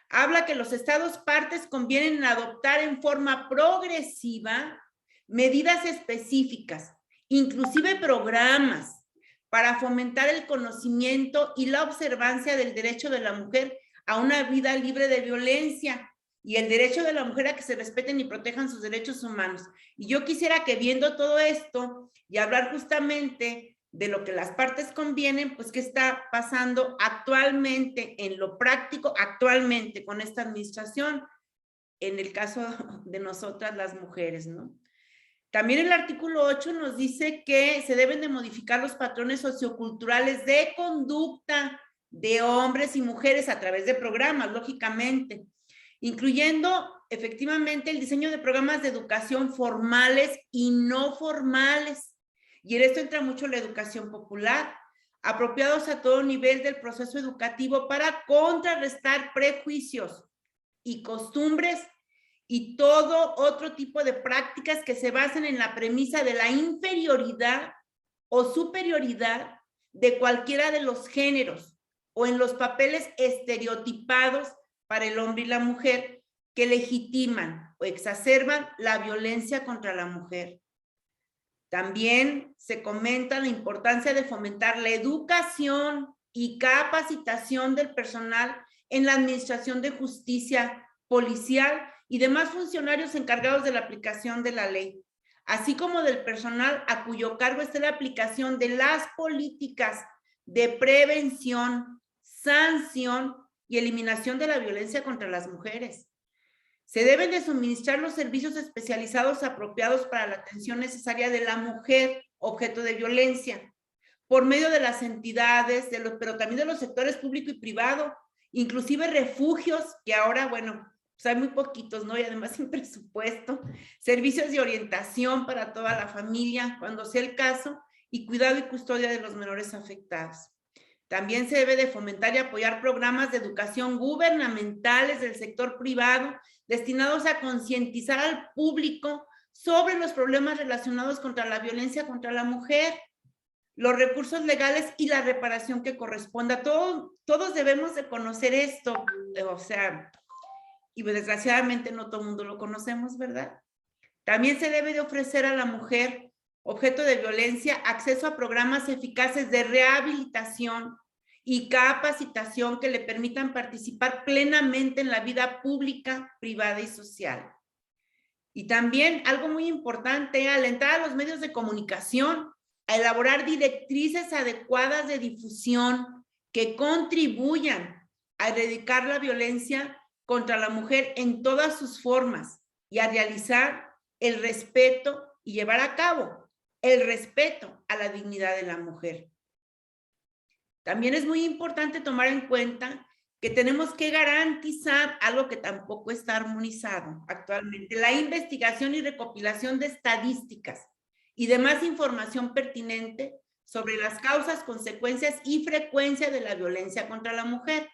Speaker 7: habla que los estados partes convienen adoptar en forma progresiva medidas específicas, inclusive programas, para fomentar el conocimiento y la observancia del derecho de la mujer a una vida libre de violencia y el derecho de la mujer a que se respeten y protejan sus derechos humanos. Y yo quisiera que, viendo todo esto y hablar justamente de lo que las partes convienen, pues qué está pasando actualmente en lo práctico, actualmente con esta administración, en el caso de nosotras las mujeres, ¿no? También el artículo 8 nos dice que se deben de modificar los patrones socioculturales de conducta de hombres y mujeres a través de programas, lógicamente, incluyendo efectivamente el diseño de programas de educación formales y no formales. Y en esto entra mucho la educación popular, apropiados a todo nivel del proceso educativo para contrarrestar prejuicios y costumbres y todo otro tipo de prácticas que se basen en la premisa de la inferioridad o superioridad de cualquiera de los géneros o en los papeles estereotipados para el hombre y la mujer que legitiman o exacerban la violencia contra la mujer. También se comenta la importancia de fomentar la educación y capacitación del personal en la administración de justicia policial y demás funcionarios encargados de la aplicación de la ley, así como del personal a cuyo cargo esté la aplicación de las políticas de prevención, sanción y eliminación de la violencia contra las mujeres. Se deben de suministrar los servicios especializados apropiados para la atención necesaria de la mujer objeto de violencia, por medio de las entidades, pero también de los sectores público y privado, inclusive refugios, que ahora, bueno, pues hay muy poquitos, ¿no? Y además sin presupuesto, servicios de orientación para toda la familia, cuando sea el caso, y cuidado y custodia de los menores afectados. También se debe de fomentar y apoyar programas de educación gubernamentales del sector privado destinados a concientizar al público sobre los problemas relacionados contra la violencia contra la mujer, los recursos legales y la reparación que corresponda. Todos debemos de conocer esto, o sea, y desgraciadamente no todo el mundo lo conocemos, ¿verdad? También se debe de ofrecer a la mujer objeto de violencia acceso a programas eficaces de rehabilitación y capacitación que le permitan participar plenamente en la vida pública, privada y social. Y también algo muy importante, alentar a los medios de comunicación a elaborar directrices adecuadas de difusión que contribuyan a erradicar la violencia contra la mujer en todas sus formas y a realizar el respeto y llevar a cabo el respeto a la dignidad de la mujer. También es muy importante tomar en cuenta que tenemos que garantizar algo que tampoco está armonizado actualmente, la investigación y recopilación de estadísticas y demás información pertinente sobre las causas, consecuencias y frecuencia de la violencia contra la mujer,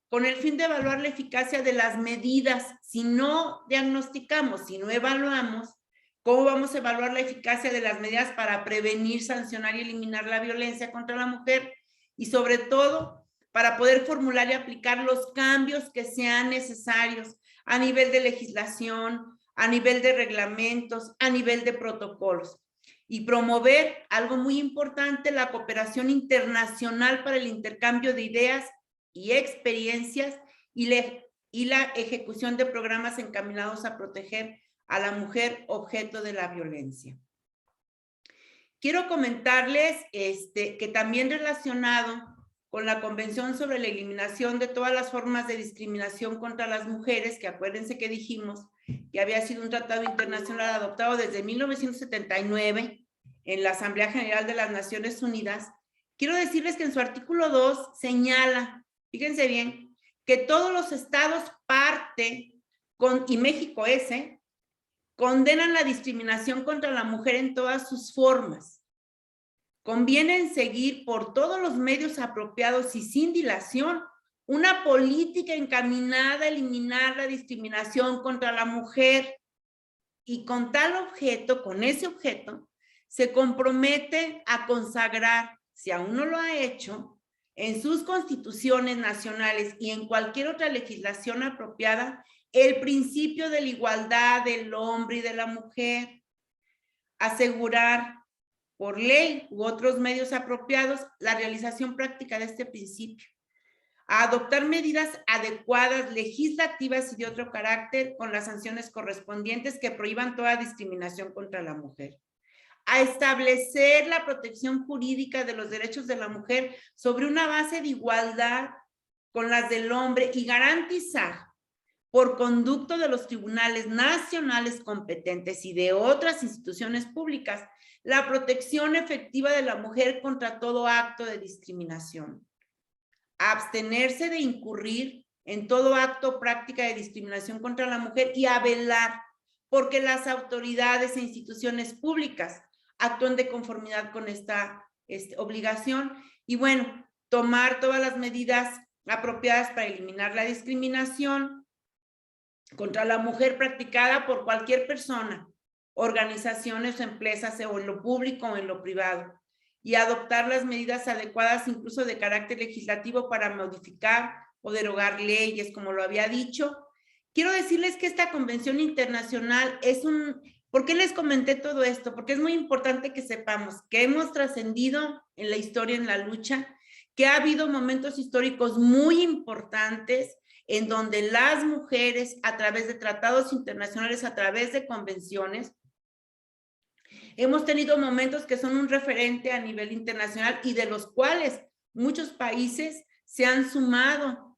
Speaker 7: con el fin de evaluar la eficacia de las medidas. Si no diagnosticamos, si no evaluamos, ¿cómo vamos a evaluar la eficacia de las medidas para prevenir, sancionar y eliminar la violencia contra la mujer? Y sobre todo, para poder formular y aplicar los cambios que sean necesarios a nivel de legislación, a nivel de reglamentos, a nivel de protocolos. Y promover, algo muy importante, la cooperación internacional para el intercambio de ideas y experiencias y la ejecución de programas encaminados a proteger a la mujer objeto de la violencia. Quiero comentarles que también relacionado con la Convención sobre la Eliminación de todas las formas de discriminación contra las mujeres, que acuérdense que dijimos que había sido un tratado internacional adoptado desde 1979 en la Asamblea General de las Naciones Unidas, quiero decirles que en su artículo 2 señala, fíjense bien, que todos los estados parte, y México condenan la discriminación contra la mujer en todas sus formas. Conviene seguir por todos los medios apropiados y sin dilación una política encaminada a eliminar la discriminación contra la mujer, y con tal objeto, con ese objeto, se compromete a consagrar, si aún no lo ha hecho, en sus constituciones nacionales y en cualquier otra legislación apropiada, el principio de la igualdad del hombre y de la mujer, asegurar por ley u otros medios apropiados la realización práctica de este principio, a adoptar medidas adecuadas, legislativas y de otro carácter con las sanciones correspondientes que prohíban toda discriminación contra la mujer, a establecer la protección jurídica de los derechos de la mujer sobre una base de igualdad con las del hombre y garantizar por conducto de los tribunales nacionales competentes y de otras instituciones públicas la protección efectiva de la mujer contra todo acto de discriminación, a abstenerse de incurrir en todo acto o práctica de discriminación contra la mujer y a velar porque las autoridades e instituciones públicas actúen de conformidad con esta obligación y bueno, tomar todas las medidas apropiadas para eliminar la discriminación contra la mujer practicada por cualquier persona, organizaciones o empresas o en lo público o en lo privado, y adoptar las medidas adecuadas incluso de carácter legislativo para modificar o derogar leyes, como lo había dicho. Quiero decirles que esta convención internacional es ¿por qué les comenté todo esto? Porque es muy importante que sepamos que hemos trascendido en la historia, en la lucha, que ha habido momentos históricos muy importantes en donde las mujeres, a través de tratados internacionales, a través de convenciones, hemos tenido momentos que son un referente a nivel internacional y de los cuales muchos países se han sumado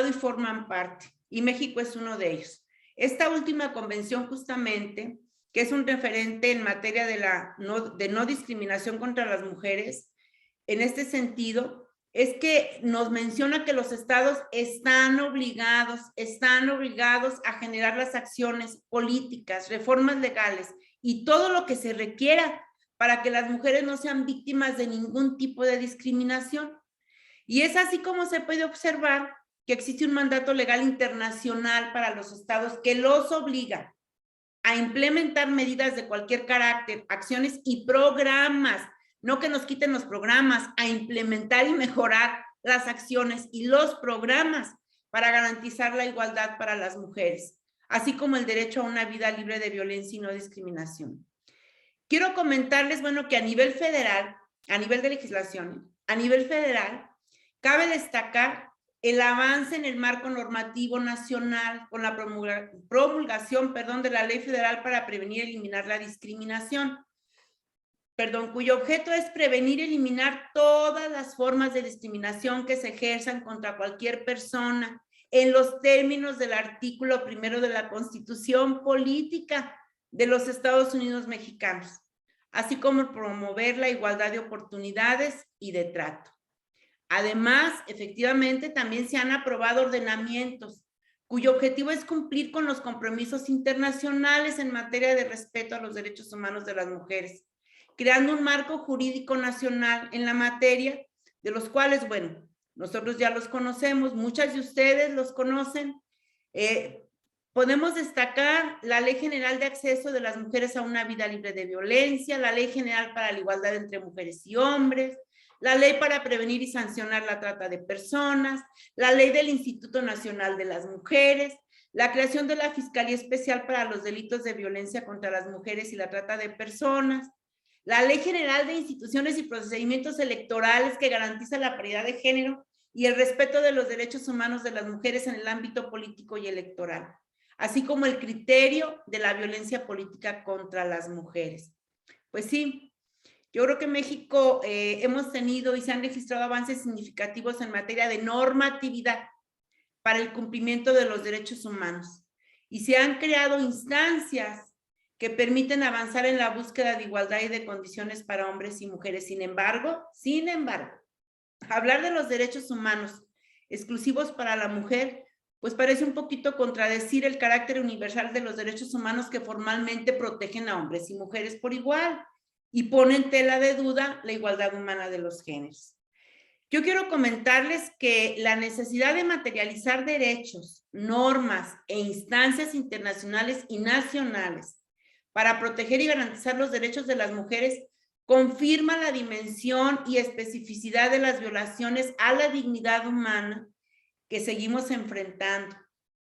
Speaker 7: y forman parte. Y México es uno de ellos. Esta última convención justamente, que es un referente en materia de no discriminación contra las mujeres, en este sentido, es que nos menciona que los estados están obligados a generar las acciones políticas, reformas legales y todo lo que se requiera para que las mujeres no sean víctimas de ningún tipo de discriminación. Y es así como se puede observar que existe un mandato legal internacional para los estados que los obliga a implementar medidas de cualquier carácter, acciones y programas, no que nos quiten los programas, a implementar y mejorar las acciones y los programas para garantizar la igualdad para las mujeres, así como el derecho a una vida libre de violencia y no discriminación. Quiero comentarles, bueno, que a nivel federal, a nivel de legislación, a nivel federal, cabe destacar el avance en el marco normativo nacional con la promulgación, de la Ley Federal para prevenir y eliminar la discriminación, cuyo objeto es prevenir y eliminar todas las formas de discriminación que se ejerzan contra cualquier persona en los términos del artículo 1 de la Constitución Política de los Estados Unidos Mexicanos, así como promover la igualdad de oportunidades y de trato. Además, efectivamente, también se han aprobado ordenamientos cuyo objetivo es cumplir con los compromisos internacionales en materia de respeto a los derechos humanos de las mujeres, creando un marco jurídico nacional en la materia, de los cuales, bueno, nosotros ya los conocemos, muchas de ustedes los conocen. Podemos destacar la Ley General de Acceso de las Mujeres a una Vida Libre de Violencia, la Ley General para la Igualdad entre Mujeres y Hombres, la Ley para prevenir y sancionar la trata de personas, la Ley del Instituto Nacional de las Mujeres, la creación de la Fiscalía Especial para los Delitos de Violencia contra las Mujeres y la Trata de Personas, la Ley General de Instituciones y Procedimientos Electorales que garantiza la paridad de género y el respeto de los derechos humanos de las mujeres en el ámbito político y electoral, así como el criterio de la violencia política contra las mujeres. Pues sí, yo creo que en México hemos tenido y se han registrado avances significativos en materia de normatividad para el cumplimiento de los derechos humanos y se han creado instancias que permiten avanzar en la búsqueda de igualdad y de condiciones para hombres y mujeres. Sin embargo, hablar de los derechos humanos exclusivos para la mujer, pues parece un poquito contradecir el carácter universal de los derechos humanos que formalmente protegen a hombres y mujeres por igual y ponen en tela de duda la igualdad humana de los géneros. Yo quiero comentarles que la necesidad de materializar derechos, normas e instancias internacionales y nacionales para proteger y garantizar los derechos de las mujeres confirma la dimensión y especificidad de las violaciones a la dignidad humana que seguimos enfrentando,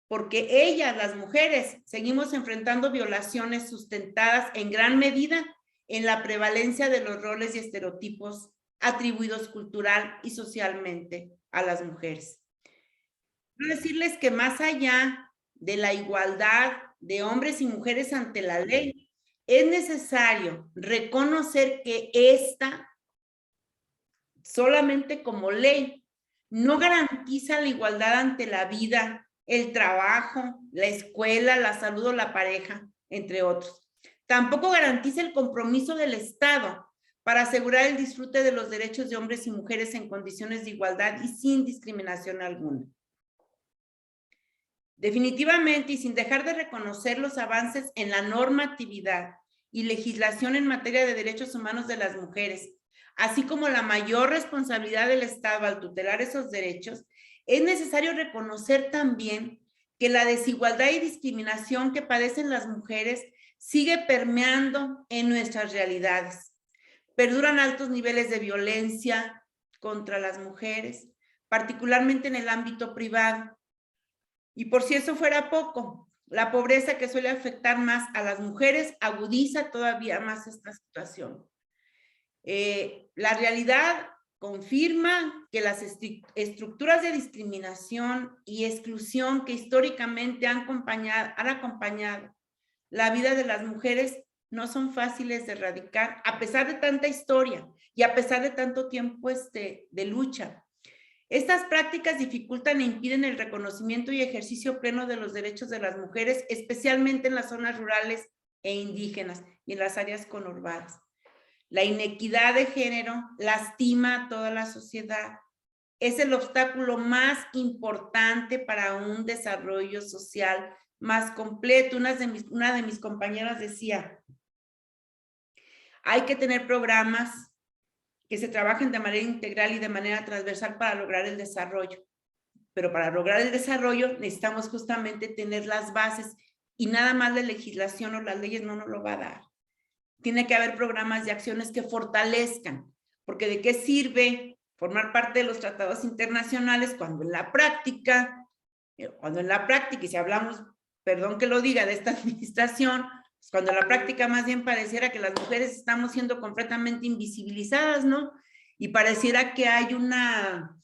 Speaker 7: porque ellas, las mujeres, seguimos enfrentando violaciones sustentadas en gran medida en la prevalencia de los roles y estereotipos atribuidos cultural y socialmente a las mujeres. Quiero decirles que más allá de la igualdad de hombres y mujeres ante la ley, es necesario reconocer que esta, solamente como ley, no garantiza la igualdad ante la vida, el trabajo, la escuela, la salud o la pareja, entre otros. Tampoco garantiza el compromiso del Estado para asegurar el disfrute de los derechos de hombres y mujeres en condiciones de igualdad y sin discriminación alguna. Definitivamente, y sin dejar de reconocer los avances en la normatividad y legislación en materia de derechos humanos de las mujeres, así como la mayor responsabilidad del Estado al tutelar esos derechos, es necesario reconocer también que la desigualdad y discriminación que padecen las mujeres sigue permeando en nuestras realidades. Perduran altos niveles de violencia contra las mujeres, particularmente en el ámbito privado. Y por si eso fuera poco, la pobreza que suele afectar más a las mujeres agudiza todavía más esta situación. La realidad confirma que las estructuras de discriminación y exclusión que históricamente han acompañado la vida de las mujeres no son fáciles de erradicar, a pesar de tanta historia y a pesar de tanto tiempo de lucha. Estas prácticas dificultan e impiden el reconocimiento y ejercicio pleno de los derechos de las mujeres, especialmente en las zonas rurales e indígenas y en las áreas conurbadas. La inequidad de género lastima a toda la sociedad. Es el obstáculo más importante para un desarrollo social más completo. Una de mis compañeras decía, Hay que tener programas que se trabajen de manera integral y de manera transversal para lograr el desarrollo. Pero para lograr el desarrollo necesitamos justamente tener las bases, y nada más la legislación o las leyes no nos lo va a dar. Tiene que haber programas y acciones que fortalezcan, porque ¿de qué sirve formar parte de los tratados internacionales cuando en la práctica, y si hablamos, perdón que lo diga, de esta administración, pues cuando en la práctica más bien pareciera que las mujeres estamos siendo completamente invisibilizadas, ¿no? Y pareciera que hay una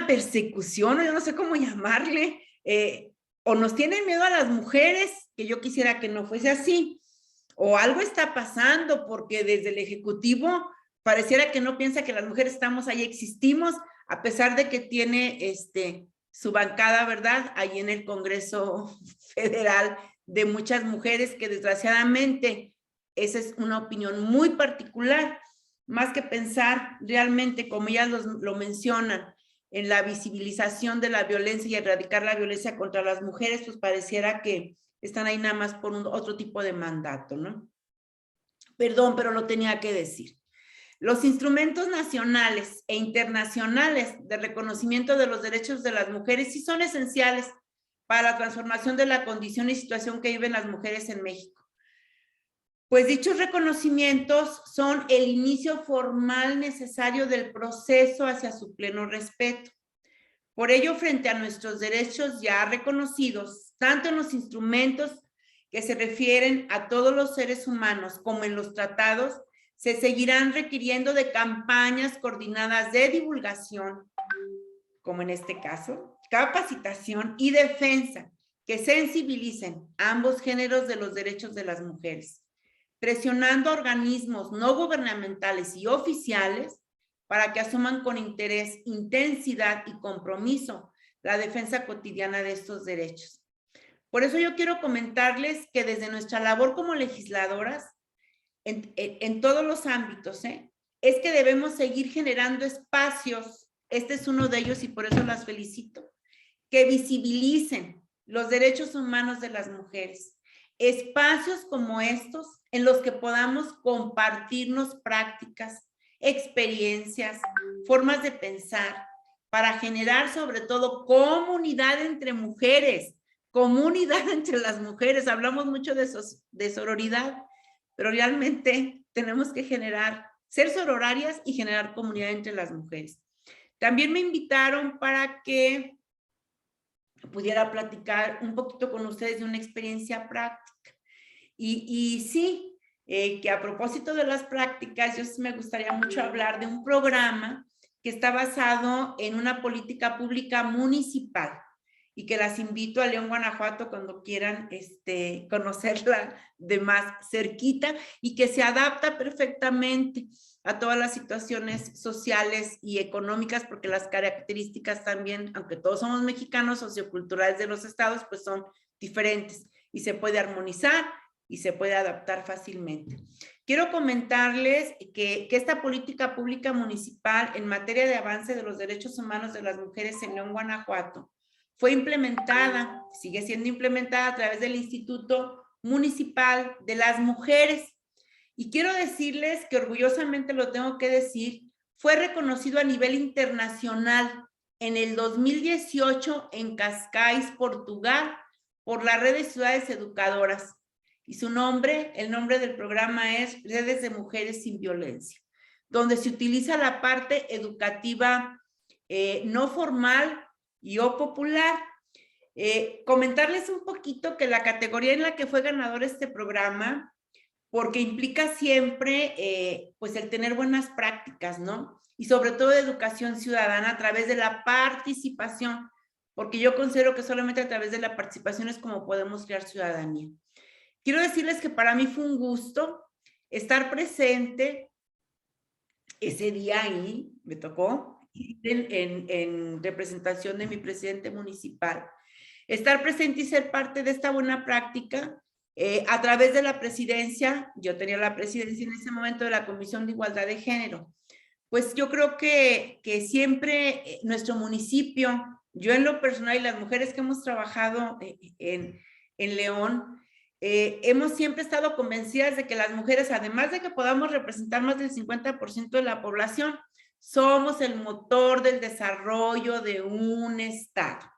Speaker 7: persecución, o yo no sé cómo llamarle, o nos tienen miedo a las mujeres, que yo quisiera que no fuese así, o algo está pasando, porque desde el Ejecutivo pareciera que no piensa que las mujeres estamos ahí, existimos, a pesar de que tiene su bancada, ¿verdad?, ahí en el Congreso Federal, de muchas mujeres que desgraciadamente, esa es una opinión muy particular, más que pensar realmente, como ellas lo mencionan, en la visibilización de la violencia y erradicar la violencia contra las mujeres, pues pareciera que están ahí nada más por otro tipo de mandato, ¿no? Perdón, pero lo tenía que decir. Los instrumentos nacionales e internacionales de reconocimiento de los derechos de las mujeres sí son esenciales para la transformación de la condición y situación que viven las mujeres en México. Pues dichos reconocimientos son el inicio formal necesario del proceso hacia su pleno respeto. Por ello, frente a nuestros derechos ya reconocidos, tanto en los instrumentos que se refieren a todos los seres humanos como en los tratados, se seguirán requiriendo de campañas coordinadas de divulgación, como en este caso, capacitación y defensa, que sensibilicen a ambos géneros de los derechos de las mujeres, presionando a organismos no gubernamentales y oficiales para que asuman con interés, intensidad y compromiso la defensa cotidiana de estos derechos. Por eso yo quiero comentarles que desde nuestra labor como legisladoras, en todos los ámbitos, es que debemos seguir generando espacios, este es uno de ellos y por eso las felicito, que visibilicen los derechos humanos de las mujeres. Espacios como estos en los que podamos compartirnos prácticas, experiencias, formas de pensar, para generar sobre todo comunidad entre mujeres, comunidad entre las mujeres. Hablamos mucho de sororidad, pero realmente tenemos que ser sororarias y generar comunidad entre las mujeres. También me invitaron para que pudiera platicar un poquito con ustedes de una experiencia práctica. Y sí, que a propósito de las prácticas, yo sí me gustaría mucho hablar de un programa que está basado en una política pública municipal y que las invito a León, Guanajuato, cuando quieran conocerla de más cerquita, y que se adapta perfectamente a todas las situaciones sociales y económicas, porque las características también, aunque todos somos mexicanos, socioculturales de los estados, pues son diferentes y se puede armonizar y se puede adaptar fácilmente. Quiero comentarles que esta política pública municipal en materia de avance de los derechos humanos de las mujeres en León, Guanajuato, fue implementada, sigue siendo implementada a través del Instituto Municipal de las Mujeres. Y quiero decirles que orgullosamente lo tengo que decir, fue reconocido a nivel internacional en el 2018 en Cascais, Portugal, por la Red de Ciudades Educadoras. Y su nombre, el nombre del programa es Redes de Mujeres sin Violencia, donde se utiliza la parte educativa no formal y o popular. Comentarles un poquito que la categoría en la que fue ganador este programa, porque implica siempre pues el tener buenas prácticas, ¿no? Y sobre todo educación ciudadana a través de la participación, porque yo considero que solamente a través de la participación es como podemos crear ciudadanía. Quiero decirles que para mí fue un gusto estar presente ese día ahí, me tocó en representación de mi presidente municipal, estar presente y ser parte de esta buena práctica a través de la presidencia. Yo tenía la presidencia en ese momento de la Comisión de Igualdad de Género. Pues yo creo que siempre nuestro municipio, yo en lo personal y las mujeres que hemos trabajado en León, hemos siempre estado convencidas de que las mujeres, además de que podamos representar más del 50% de la población, somos el motor del desarrollo de un Estado,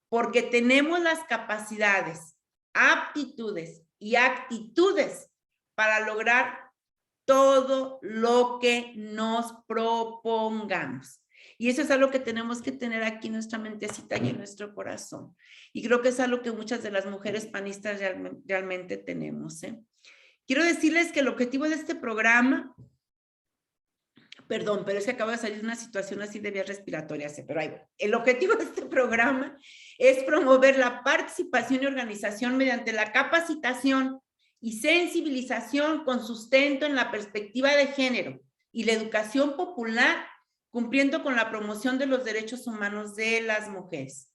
Speaker 7: porque tenemos las capacidades, aptitudes y actitudes para lograr todo lo que nos propongamos. Y eso es algo que tenemos que tener aquí en nuestra mentecita y en nuestro corazón. Y creo que es algo que muchas de las mujeres panistas realmente tenemos, ¿eh? Quiero decirles que el objetivo de este programa, perdón, pero es que acaba de salir una situación así de vías respiratorias, pero ahí va. El objetivo de este programa es promover la participación y organización mediante la capacitación y sensibilización con sustento en la perspectiva de género y la educación popular, cumpliendo con la promoción de los derechos humanos de las mujeres.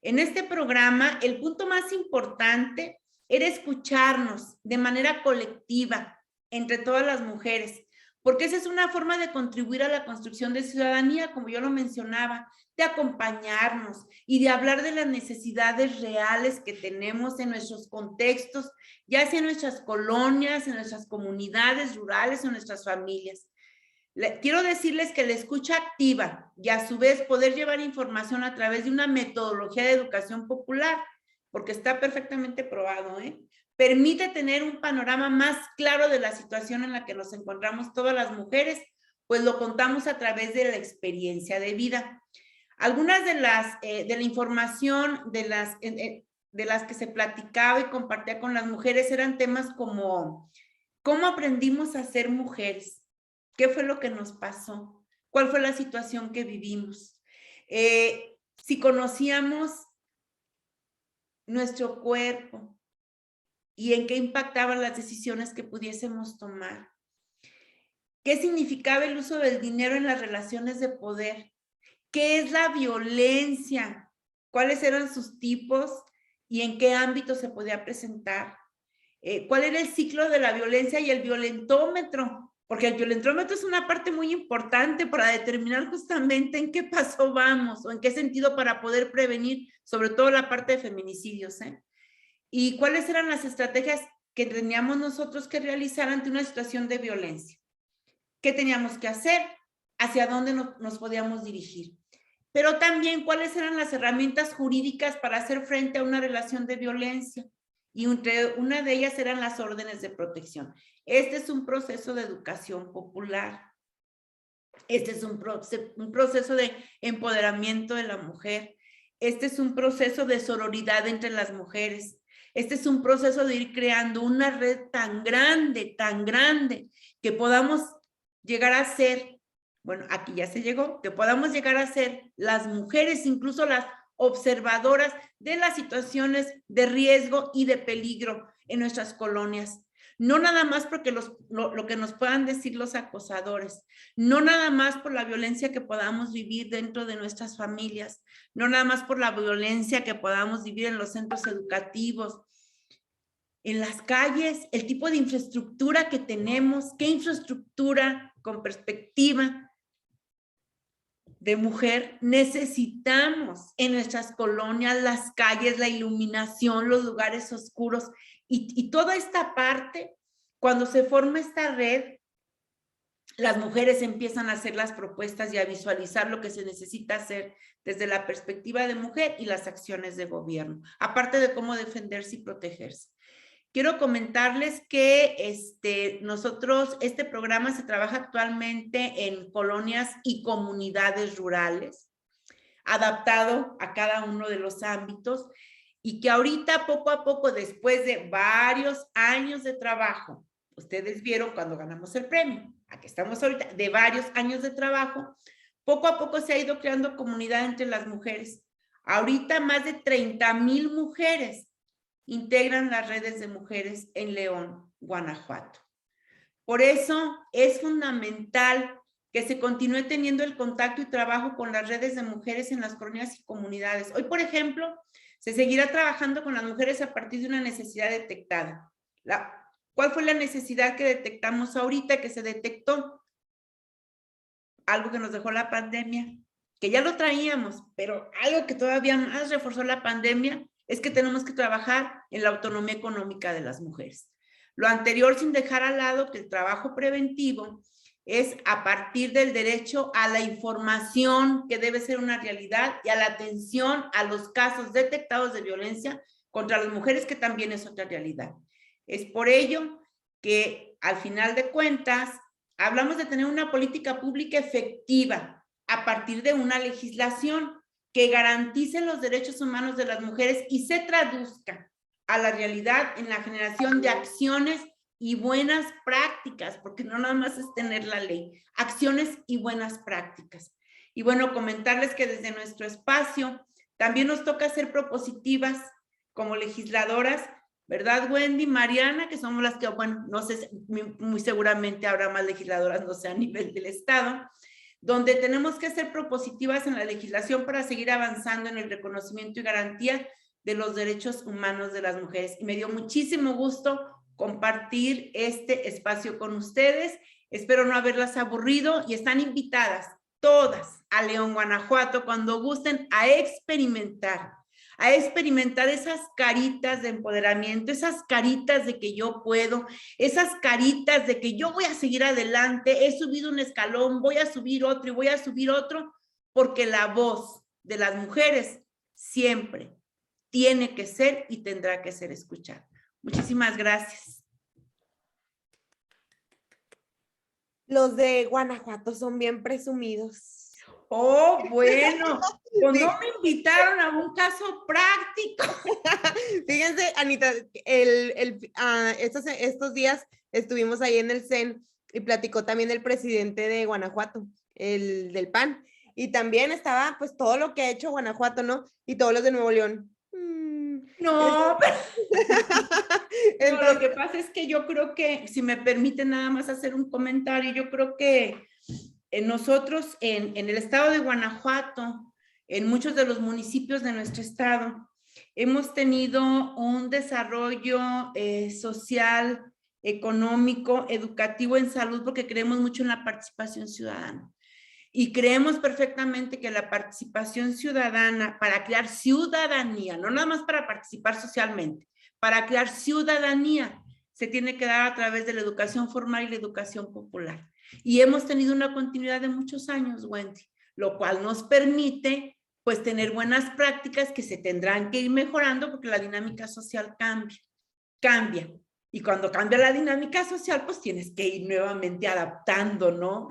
Speaker 7: En este programa, el punto más importante era escucharnos de manera colectiva entre todas las mujeres, porque esa es una forma de contribuir a la construcción de ciudadanía, como yo lo mencionaba, de acompañarnos y de hablar de las necesidades reales que tenemos en nuestros contextos, ya sea en nuestras colonias, en nuestras comunidades rurales o en nuestras familias. Quiero decirles que la escucha activa y a su vez poder llevar información a través de una metodología de educación popular, porque está perfectamente probado, permite tener un panorama más claro de la situación en la que nos encontramos todas las mujeres, pues lo contamos a través de la experiencia de vida. Algunas de la información de las que se platicaba y compartía con las mujeres eran temas como ¿cómo aprendimos a ser mujeres? ¿Qué fue lo que nos pasó? ¿Cuál fue la situación que vivimos? Si conocíamos nuestro cuerpo y en qué impactaban las decisiones que pudiésemos tomar. ¿Qué significaba el uso del dinero en las relaciones de poder? ¿Qué es la violencia? ¿Cuáles eran sus tipos y en qué ámbito se podía presentar? ¿Cuál era el ciclo de la violencia y el violentómetro? Porque el violentómetro es una parte muy importante para determinar justamente en qué paso vamos o en qué sentido para poder prevenir, sobre todo la parte de feminicidios, y cuáles eran las estrategias que teníamos nosotros que realizar ante una situación de violencia. ¿Qué teníamos que hacer? ¿Hacia dónde nos podíamos dirigir? Pero también cuáles eran las herramientas jurídicas para hacer frente a una relación de violencia. Y entre una de ellas eran las órdenes de protección. Este es un proceso de educación popular. Este es un proceso de empoderamiento de la mujer. Este es un proceso de sororidad entre las mujeres. Este es un proceso de ir creando una red tan grande, que podamos llegar a ser, bueno, aquí ya se llegó, que podamos llegar a ser las mujeres, incluso las observadoras de las situaciones de riesgo y de peligro en nuestras colonias. No nada más porque lo que nos puedan decir los acosadores, no nada más por la violencia que podamos vivir dentro de nuestras familias, no nada más por la violencia que podamos vivir en los centros educativos, en las calles, el tipo de infraestructura que tenemos, qué infraestructura con perspectiva de mujer necesitamos en nuestras colonias, las calles, la iluminación, los lugares oscuros y toda esta parte. Cuando se forma esta red, las mujeres empiezan a hacer las propuestas y a visualizar lo que se necesita hacer desde la perspectiva de mujer y las acciones de gobierno, aparte de cómo defenderse y protegerse. Quiero comentarles que este programa se trabaja actualmente en colonias y comunidades rurales, adaptado a cada uno de los ámbitos, y que ahorita poco a poco, después de varios años de trabajo, ustedes vieron cuando ganamos el premio, aquí estamos ahorita, de varios años de trabajo, poco a poco se ha ido creando comunidad entre las mujeres. Ahorita más de 30,000 mujeres integran las redes de mujeres en León, Guanajuato. Por eso es fundamental que se continúe teniendo el contacto y trabajo con las redes de mujeres en las colonias y comunidades. Hoy, por ejemplo, se seguirá trabajando con las mujeres a partir de una necesidad detectada. ¿Cuál fue la necesidad que detectamos ahorita, que se detectó? Algo que nos dejó la pandemia, que ya lo traíamos, pero algo que todavía más reforzó la pandemia es que tenemos que trabajar en la autonomía económica de las mujeres. Lo anterior sin dejar al lado que el trabajo preventivo es a partir del derecho a la información, que debe ser una realidad, y a la atención a los casos detectados de violencia contra las mujeres, que también es otra realidad. Es por ello que al final de cuentas hablamos de tener una política pública efectiva a partir de una legislación que garantice los derechos humanos de las mujeres y se traduzca a la realidad en la generación de acciones y buenas prácticas, porque no nada más es tener la ley, acciones y buenas prácticas. Y bueno, comentarles que desde nuestro espacio también nos toca ser propositivas como legisladoras, ¿verdad, Wendy? Mariana, que somos las que, bueno, no sé, muy seguramente habrá más legisladoras, no sé, a nivel del Estado, donde tenemos que ser propositivas en la legislación para seguir avanzando en el reconocimiento y garantía de los derechos humanos de las mujeres. Y me dio muchísimo gusto compartir este espacio con ustedes. Espero no haberlas aburrido y están invitadas todas a León, Guanajuato, cuando gusten a experimentar esas caritas de empoderamiento, esas caritas de que yo puedo, esas caritas de que yo voy a seguir adelante, he subido un escalón, voy a subir otro y voy a subir otro, porque la voz de las mujeres siempre tiene que ser y tendrá que ser escuchada. Muchísimas gracias.
Speaker 4: Los de Guanajuato son bien presumidos.
Speaker 7: Oh, bueno, pues no me invitaron a un caso práctico.
Speaker 4: Fíjense, Anita, estos días estuvimos ahí en el CEN y platicó también el presidente de Guanajuato, el del PAN, y también estaba pues todo lo que ha hecho Guanajuato, ¿no? Y todos los de Nuevo León.
Speaker 7: No, pero...
Speaker 4: Entonces,
Speaker 7: no, lo que pasa es que yo creo que, si me permiten nada más hacer un comentario, yo creo que nosotros en el estado de Guanajuato, en muchos de los municipios de nuestro estado, hemos tenido un desarrollo social, económico, educativo, en salud, porque creemos mucho en la participación ciudadana. Y creemos perfectamente que la participación ciudadana, para crear ciudadanía, no nada más para participar socialmente, para crear ciudadanía, se tiene que dar a través de la educación formal y la educación popular. Y hemos tenido una continuidad de muchos años, Wendy, lo cual nos permite, pues, tener buenas prácticas que se tendrán que ir mejorando porque la dinámica social cambia. Y cuando cambia la dinámica social, pues tienes que ir nuevamente adaptando, ¿no?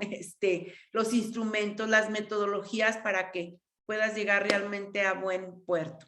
Speaker 7: Los instrumentos, las metodologías para que puedas llegar realmente a buen puerto.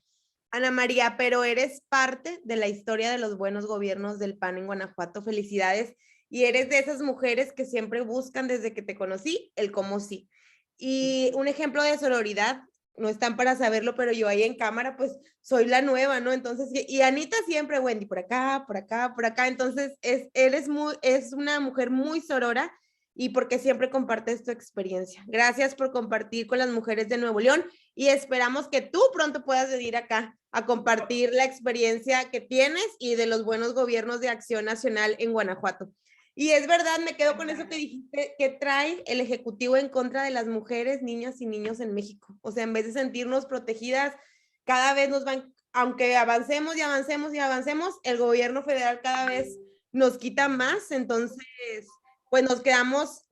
Speaker 4: Ana María, pero eres parte de la historia de los buenos gobiernos del PAN en Guanajuato. Felicidades. Y eres de esas mujeres que siempre buscan desde que te conocí el cómo sí. Y un ejemplo de sororidad, no están para saberlo, pero yo ahí en cámara, pues soy la nueva, ¿no? Entonces, y Anita siempre, Wendy, por acá, por acá, por acá. Entonces, es una mujer muy sorora y porque siempre compartes tu experiencia. Gracias por compartir con las mujeres de Nuevo León y esperamos que tú pronto puedas venir acá a compartir la experiencia que tienes y de los buenos gobiernos de Acción Nacional en Guanajuato. Y es verdad, me quedo con eso que dijiste, que trae el Ejecutivo en contra de las mujeres, niñas y niños en México. O sea, en vez de sentirnos protegidas, cada vez nos van, aunque avancemos y avancemos y avancemos, el gobierno federal cada vez nos quita más. Entonces, pues nos quedamos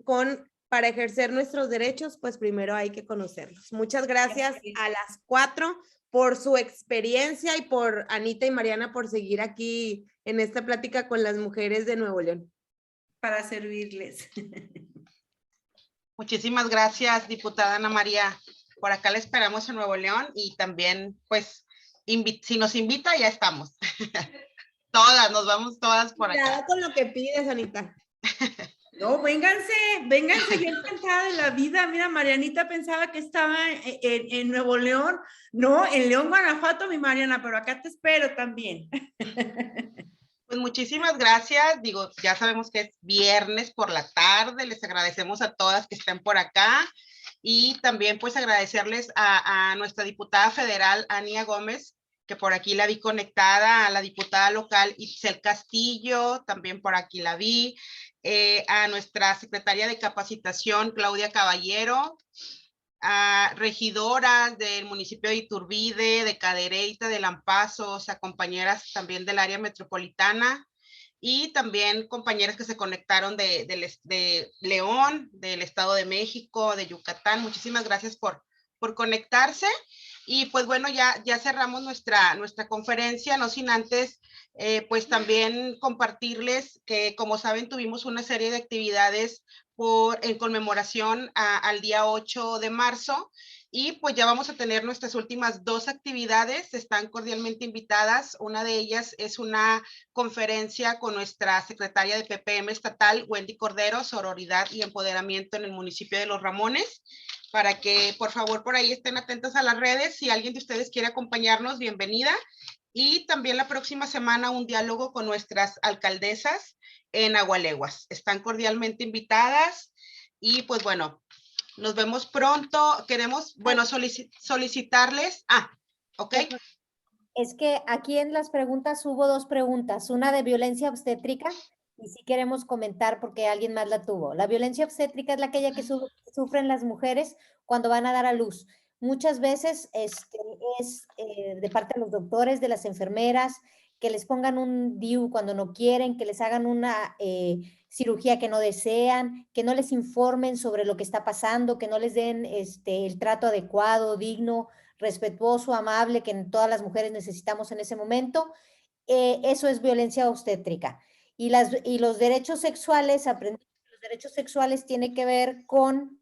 Speaker 4: para ejercer nuestros derechos, pues primero hay que conocerlos. Muchas gracias a las 4 por su experiencia y por Anita y Mariana por seguir aquí en esta plática con las mujeres de Nuevo León.
Speaker 7: Para servirles.
Speaker 2: Muchísimas gracias, diputada Ana María. Por acá la esperamos en Nuevo León y también, pues, si nos invita, ya estamos. Todas, nos vamos todas por acá.
Speaker 4: Cuidado con lo que pides, Anita.
Speaker 7: No, vénganse, yo encantada de la vida. Mira, Marianita pensaba que estaba en Nuevo León. No, en León, Guanajuato, mi Mariana, pero acá te espero también.
Speaker 2: Pues muchísimas gracias. Digo, ya sabemos que es viernes por la tarde. Les agradecemos a todas que estén por acá. Y también pues agradecerles a nuestra diputada federal, Ania Gómez, que por aquí la vi conectada, a la diputada local, Itzel Castillo, también por aquí la vi, a nuestra secretaria de capacitación, Claudia Caballero, a regidoras del municipio de Iturbide, de Cadereyta, de Lampazos, a compañeras también del área metropolitana y también compañeras que se conectaron de León, del Estado de México, de Yucatán. Muchísimas gracias por conectarse. Y pues bueno, ya cerramos nuestra conferencia, no sin antes pues también compartirles que, como saben, tuvimos una serie de actividades en conmemoración al día 8 de marzo y pues ya vamos a tener nuestras últimas 2 actividades, están cordialmente invitadas. Una de ellas es una conferencia con nuestra secretaria de PPM estatal, Wendy Cordero, Sororidad y Empoderamiento en el municipio de Los Ramones, para que por favor por ahí estén atentos a las redes. Si alguien de ustedes quiere acompañarnos, bienvenida. Y también la próxima semana un diálogo con nuestras alcaldesas en Agualeguas. Están cordialmente invitadas y pues bueno, nos vemos pronto. Queremos, bueno, solicitarles. Ok.
Speaker 1: Es que aquí en las preguntas hubo 2 preguntas, una de violencia obstétrica y si queremos comentar porque alguien más la tuvo. La violencia obstétrica es aquella que sufren las mujeres cuando van a dar a luz. Muchas veces es de parte de los doctores, de las enfermeras, que les pongan un DIU cuando no quieren, que les hagan una cirugía que no desean, que no les informen sobre lo que está pasando, que no les den el trato adecuado, digno, respetuoso, amable, que todas las mujeres necesitamos en ese momento. Eso es violencia obstétrica. Y los derechos sexuales, aprendimos que los derechos sexuales tienen que ver con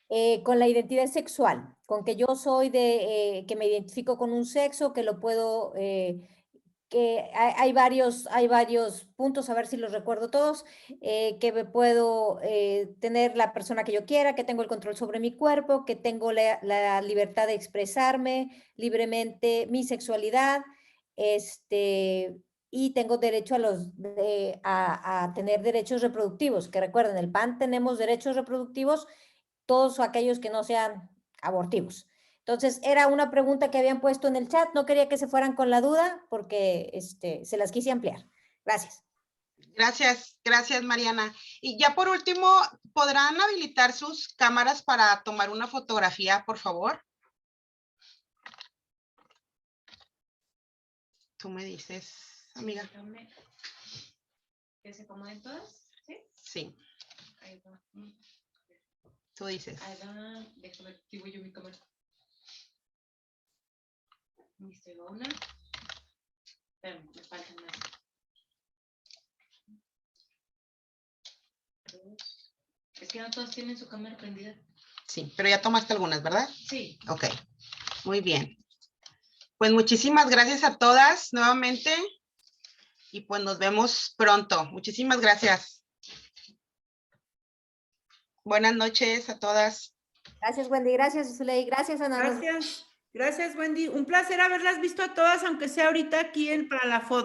Speaker 1: la identidad sexual, con que yo soy que me identifico con un sexo, que lo puedo, que hay varios puntos, a ver si los recuerdo todos, que me puedo tener la persona que yo quiera, que tengo el control sobre mi cuerpo, que tengo la libertad de expresarme libremente mi sexualidad, y tengo derecho a tener derechos reproductivos, que recuerden, el PAN tenemos derechos reproductivos, todos aquellos que no sean abortivos. Entonces, era una pregunta que habían puesto en el chat, no quería que se fueran con la duda porque se las quise ampliar. Gracias.
Speaker 2: Gracias, Mariana. Y ya por último, ¿podrán habilitar sus cámaras para tomar una fotografía, por favor? Tú me dices, amiga.
Speaker 8: ¿Que se acomoden todas? ¿Sí?
Speaker 2: Sí.
Speaker 8: Ahí va.
Speaker 2: Tú dices.
Speaker 8: Ahí va. Déjame, activo yo mi cámara. Listo, ahí va una. Espérame, me faltan más. 2. Es que no todas tienen su cámara prendida.
Speaker 2: Sí, pero ya tomaste algunas, ¿verdad?
Speaker 8: Sí.
Speaker 2: Ok, muy bien. Pues muchísimas gracias a todas nuevamente y pues nos vemos pronto. Muchísimas gracias. Buenas noches a todas.
Speaker 1: Gracias, Wendy. Gracias, Zuley. Gracias, Ana.
Speaker 7: Gracias, Wendy. Un placer haberlas visto a todas, aunque sea ahorita aquí para la foto.